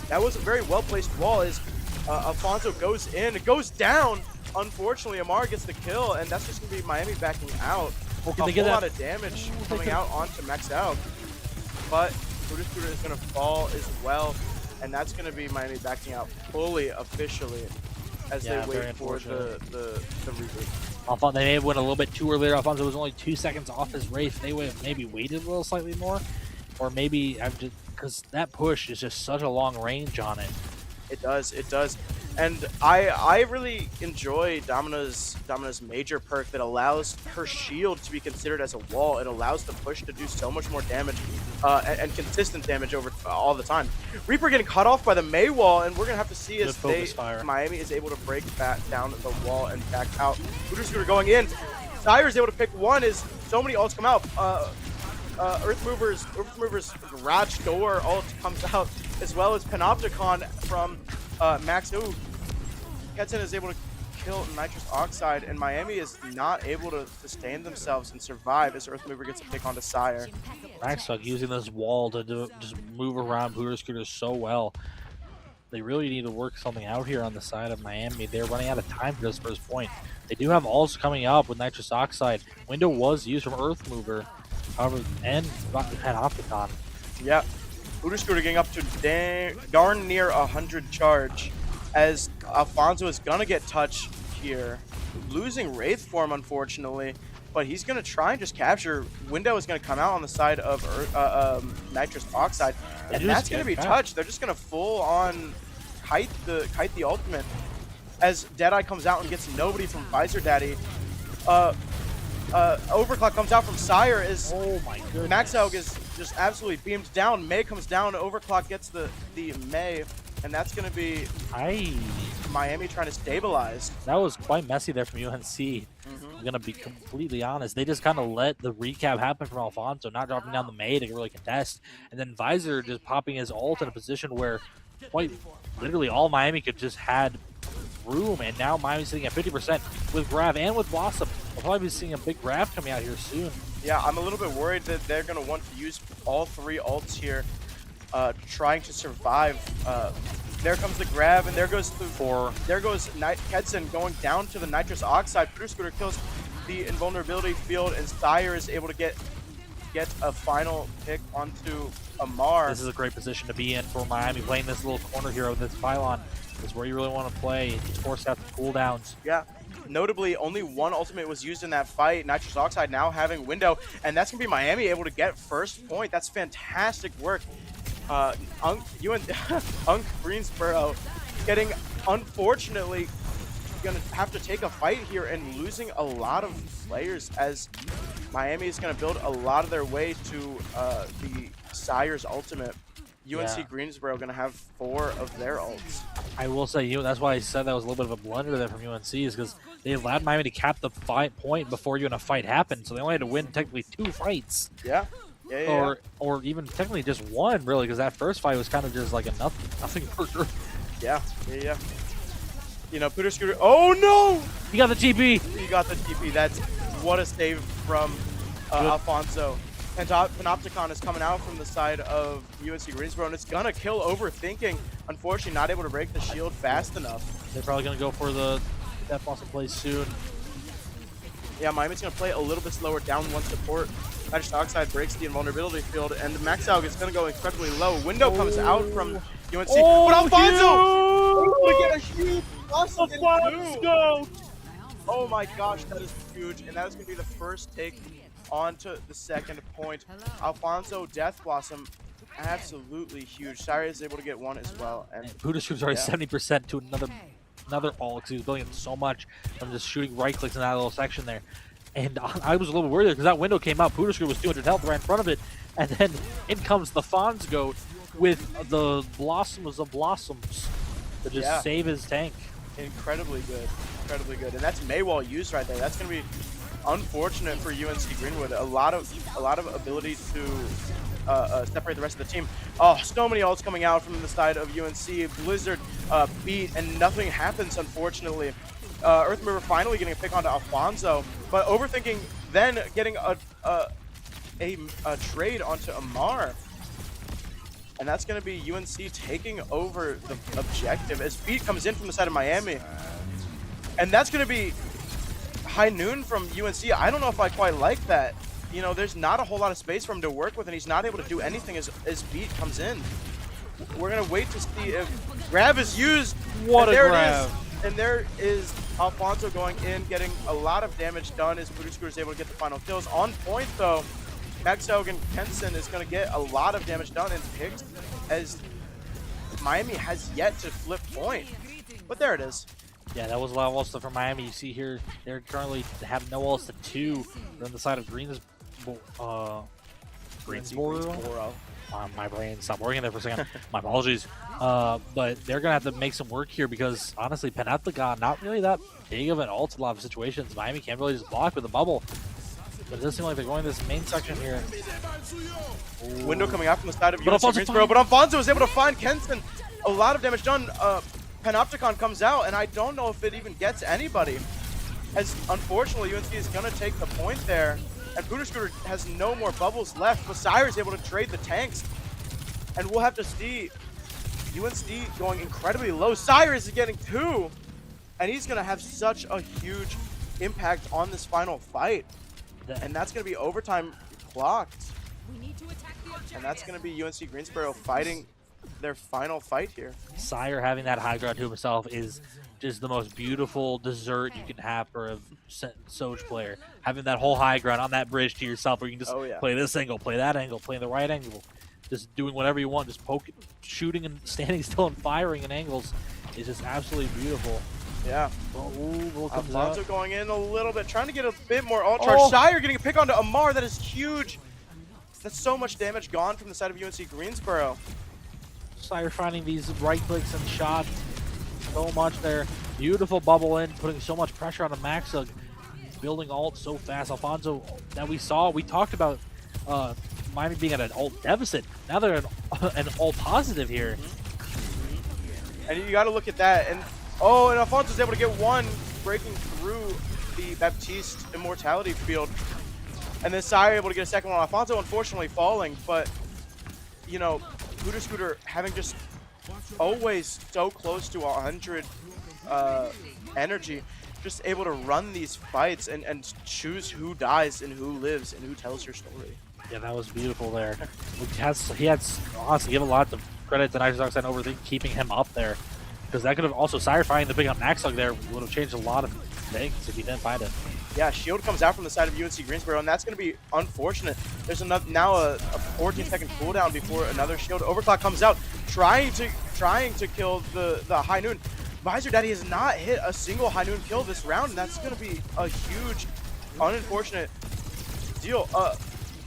That was a very well-placed wall as Alfonso goes in. It goes down. Unfortunately, Amar gets the kill, and that's just going to be Miami backing out. A whole lot of damage coming out onto Max Out. But Buddha Scooter is going to fall as well, and that's going to be Miami backing out fully, officially, as they wait for the reboot. They may have went a little bit too early. Alfonso was only 2 seconds off his Wraith. They would have maybe waited a little slightly more, or maybe because that push is just such a long range on it. It does. And I really enjoy Domina's major perk that allows her shield to be considered as a wall. It allows the push to do so much more damage and consistent damage over all the time. Reaper getting cut off by the May wall, and we're going to have to see as Miami is able to break back down the wall and back out. Voodoo Scooter going in. Sire is able to pick one as so many ults come out. Earth Mover's Garage Door ult comes out, as well as Panopticon from Max. Ooh, Ketzen is able to kill Nitrous Oxide, and Miami is not able to sustain themselves and survive as Earth Mover gets a pick onto Sire. Maxsuck using this wall to just move around Voodoo Scooter so well. They really need to work something out here on the side of Miami. They're running out of time for this first point. They do have ults coming up with Nitrous Oxide. Window was used from Earth Mover, however, and Panopticon. Yeah. Voodoo Scooter getting up to darn near 100 charge, as Alfonso is going to get touched here. Losing Wraith form, unfortunately, but he's going to try and just capture. Window is going to come out on the side of Nitrous Oxide, and that's going to be touched. They're just going to full on kite the ultimate, as Deadeye comes out and gets nobody from Visor Daddy. Overclock comes out from Sire as Maxaug is just absolutely beamed down. May comes down, Overclock gets the May, and that's going to be Miami trying to stabilize. That was quite messy there from UNC. I'm going to be completely honest. They just kind of let the recap happen from Alfonso, not dropping down the May to really contest, and then Visor just popping his ult in a position where quite literally all Miami could just had room, and now Miami's sitting at 50% with Grav and with Blossom. We'll probably be seeing a big Grav coming out here soon. Yeah, I'm a little bit worried that they're going to want to use all 3 ults here, trying to survive. There comes the Grav, and there goes Kezergan going down to the nitrous oxide. Scooter kills the invulnerability field, and Sire is able to get a final pick onto Amar. This is a great position to be in for Miami. Playing this little corner hero, this pylon, is where you really want to play. He's forced out the cooldowns. Yeah. Notably, only 1 ultimate was used in that fight. Nitrous Oxide now having window, and that's going to be Miami able to get first point. That's fantastic work. Greensboro getting, unfortunately, going to have to take a fight here and losing a lot of players, as Miami is going to build a lot of their way to the Sire's ultimate. UNC Greensboro going to have 4 of their ults. I will say, that's why I said that was a little bit of a blunder there from UNC, is because they allowed Miami to cap the point before even a fight happened, so they only had to win technically 2 fights. Yeah. Or even technically just 1, really, because that first fight was kind of just like a nothing burger. Yeah. You know, Scooter. Oh no! He got the TP. He got the TP. That's what a save from Alfonso. And Panopticon is coming out from the side of UNC Greensboro, and it's gonna kill Overthinking. Unfortunately, not able to break the shield fast enough. They're probably gonna go for the Death Blossom play soon. Yeah, Miami's gonna play a little bit slower, down 1 support. Nitrous Oxide breaks the invulnerability field, and the Max Alg is gonna go incredibly low. Window comes out from UNC, but Alfonso able to get a huge Alfonso! Oh my gosh, that is huge, and that is gonna be the first take onto the second point. Alfonso Death Blossom, absolutely huge. Sire is able to get 1 as well. And Puda's already 70% to another ult, because he was building it so much from just shooting right clicks in that little section there. And I was a little worried because that window came out. Puda's was 200 health right in front of it, and then in comes the Fonz Goat with the Blossoms of Blossoms to just save his tank. Incredibly good, and that's Maywall used right there. That's gonna be unfortunate for UNC Greenwood. A lot of ability to separate the rest of the team. Oh, so many ults coming out from the side of UNC. Blizzard beat, and nothing happens, unfortunately. Earth Mover finally getting a pick onto Alfonso, but Overthinking then getting a trade onto Amar. And that's going to be UNC taking over the objective as Beat comes in from the side of Miami. And that's going to be high noon from UNC. I don't know if I quite like that. You know, there's not a whole lot of space for him to work with, and he's not able to do anything as Beat comes in. We're going to wait to see if Grav is used. What a grab. And there is Alfonso going in, getting a lot of damage done as Scooter is able to get the final kills. On point, though, Maxog and Kenson is going to get a lot of damage done and picked, as Miami has yet to flip point. But there it is. Yeah, that was a lot of ults for Miami. You see here, they're currently have no ults to 2. They're on the side of Greensboro. My brain stopped working there for a second. My apologies. But they're going to have to make some work here because, honestly, Panopticon, not really that big of an ult in a lot of situations. Miami can't really just block with a bubble. But it does seem like they're going this main section here. Ooh. Window coming out from the side of UNC Greensboro, but Alfonso is able to find Kenson. A lot of damage done. Panopticon comes out, and I don't know if it even gets anybody. As unfortunately, UNC is going to take the point there. And Scooter has no more bubbles left, but Sire is able to trade the tanks. And we'll have to see UNC going incredibly low. Sire is getting 2, and he's going to have such a huge impact on this final fight. And that's going to be overtime clocked. And that's going to be UNC Greensboro fighting their final fight here. Sire having that high ground to himself is just the most beautiful dessert you can have for a Soj player. Having that whole high ground on that bridge to yourself where you can just play this angle, play that angle, play the right angle. Just doing whatever you want, just poking, shooting and standing still and firing in angles is just absolutely beautiful. Yeah. Alfonso going in a little bit, trying to get a bit more ult charge. Sire getting a pick onto Amar. That is huge. That's so much damage gone from the side of UNC Greensboro. Sire finding these right clicks and shots so much there. Beautiful bubble in, putting so much pressure on the Maxug. Building ult so fast. Alfonso, that we talked about Miami being at an ult deficit. Now they're an ult positive here. And you got to look at that. And Oh, and Alfonso's able to get one, breaking through the Baptiste immortality field. And then Sire able to get a second one. Alfonso unfortunately falling, but, you know, Scooter having just always so close to 100 energy, just able to run these fights and choose who dies and who lives and who tells your story. Yeah, that was beautiful there. He had honestly give a lot of credit to Nitrox and Overthink keeping him up there, because that could have also Sire finding the big up Max Hug there would have changed a lot of things if he didn't find it. Yeah, shield comes out from the side of UNC Greensboro, and that's going to be unfortunate. There's now a 14-second cooldown before another shield. Overclock comes out, trying to kill the High Noon. Visor Daddy has not hit a single High Noon kill this round, and that's going to be a huge, unfortunate deal.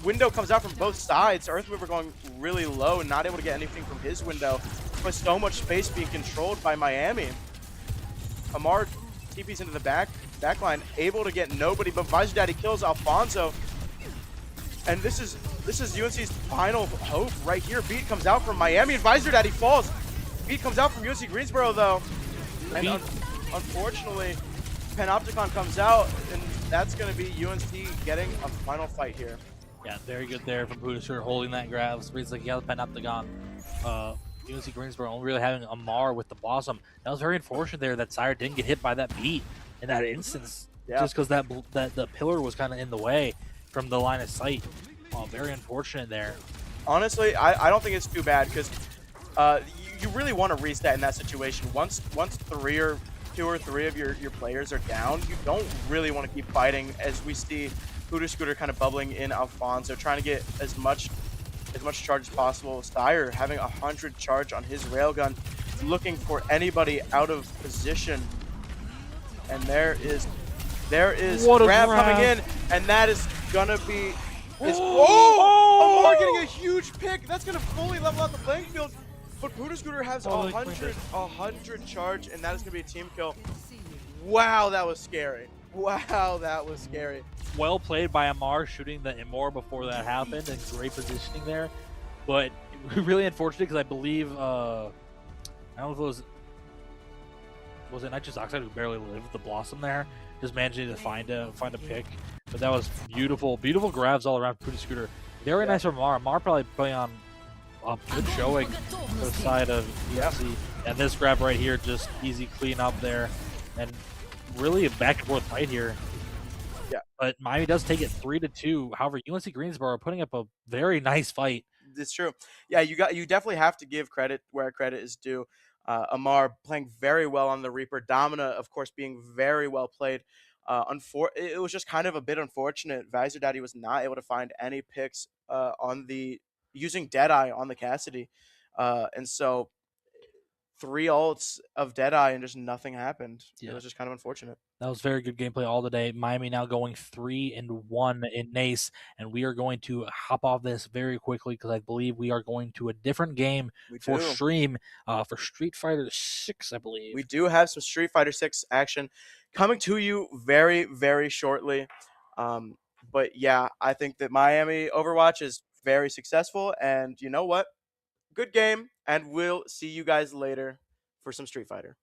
Window comes out from both sides. Earthmover going really low and not able to get anything from his window, but so much space being controlled by Miami. Amar TP's into the backline, able to get nobody, but Visor Daddy kills Alfonso. And this is UNC's final hope right here. Beat comes out from Miami and Visor Daddy falls. Beat comes out from UNC Greensboro though. And unfortunately, Panopticon comes out, and that's going to be UNC getting a final fight here. Yeah, very good there from Buddhisher holding that grab. Reads like he has Panopticon. UNC Greensboro only really having Amar with the Blossom. That was very unfortunate there that Sire didn't get hit by that beat in that instance, just because that the pillar was kind of in the way from the line of sight. Very unfortunate there. Honestly, I don't think it's too bad, because you really want to reset in that situation. Once two or three of your players are down, you don't really want to keep fighting, as we see Scooter kind of bubbling in Alfonso, trying to get as much charge as possible. Sire having 100 charge on his railgun, looking for anybody out of position. And there is grab coming in, and that is gonna be Amar getting a huge pick. That's gonna fully level out the playing field. But Scooter has 100 charge, and that is gonna be a team kill. Wow, that was scary. Wow, that was scary. Well played by Amar, shooting the Immor before that happened, and great positioning there. But really unfortunate, because I believe I don't know if it was it Nitrous Oxide who barely lived the Blossom there, just managing to find a pick. But that was beautiful grabs all around Scooter. Very nice from Amar. Amar probably putting on a good showing for the side of UNC. And this grab right here, just easy clean up there, and really a back and forth fight here. Yeah, but Miami does take it 3-2. However, UNC Greensboro putting up a very nice fight. It's true. Yeah, you definitely have to give credit where credit is due. Amar playing very well on the Reaper. Domina, of course, being very well played. It was just kind of a bit unfortunate. Visor Daddy was not able to find any picks using Deadeye on the Cassidy, and so 3 ults of Deadeye and just nothing happened. Yeah. It was just kind of unfortunate. That was very good gameplay all the day. Miami now going 3-1 in NACE, and we are going to hop off this very quickly, because I believe we are going to a different game for stream for Street Fighter 6, I believe. We do have some Street Fighter 6 action coming to you very, very shortly. But yeah, I think that Miami Overwatch is very successful, and you know what? Good game, and we'll see you guys later for some Street Fighter.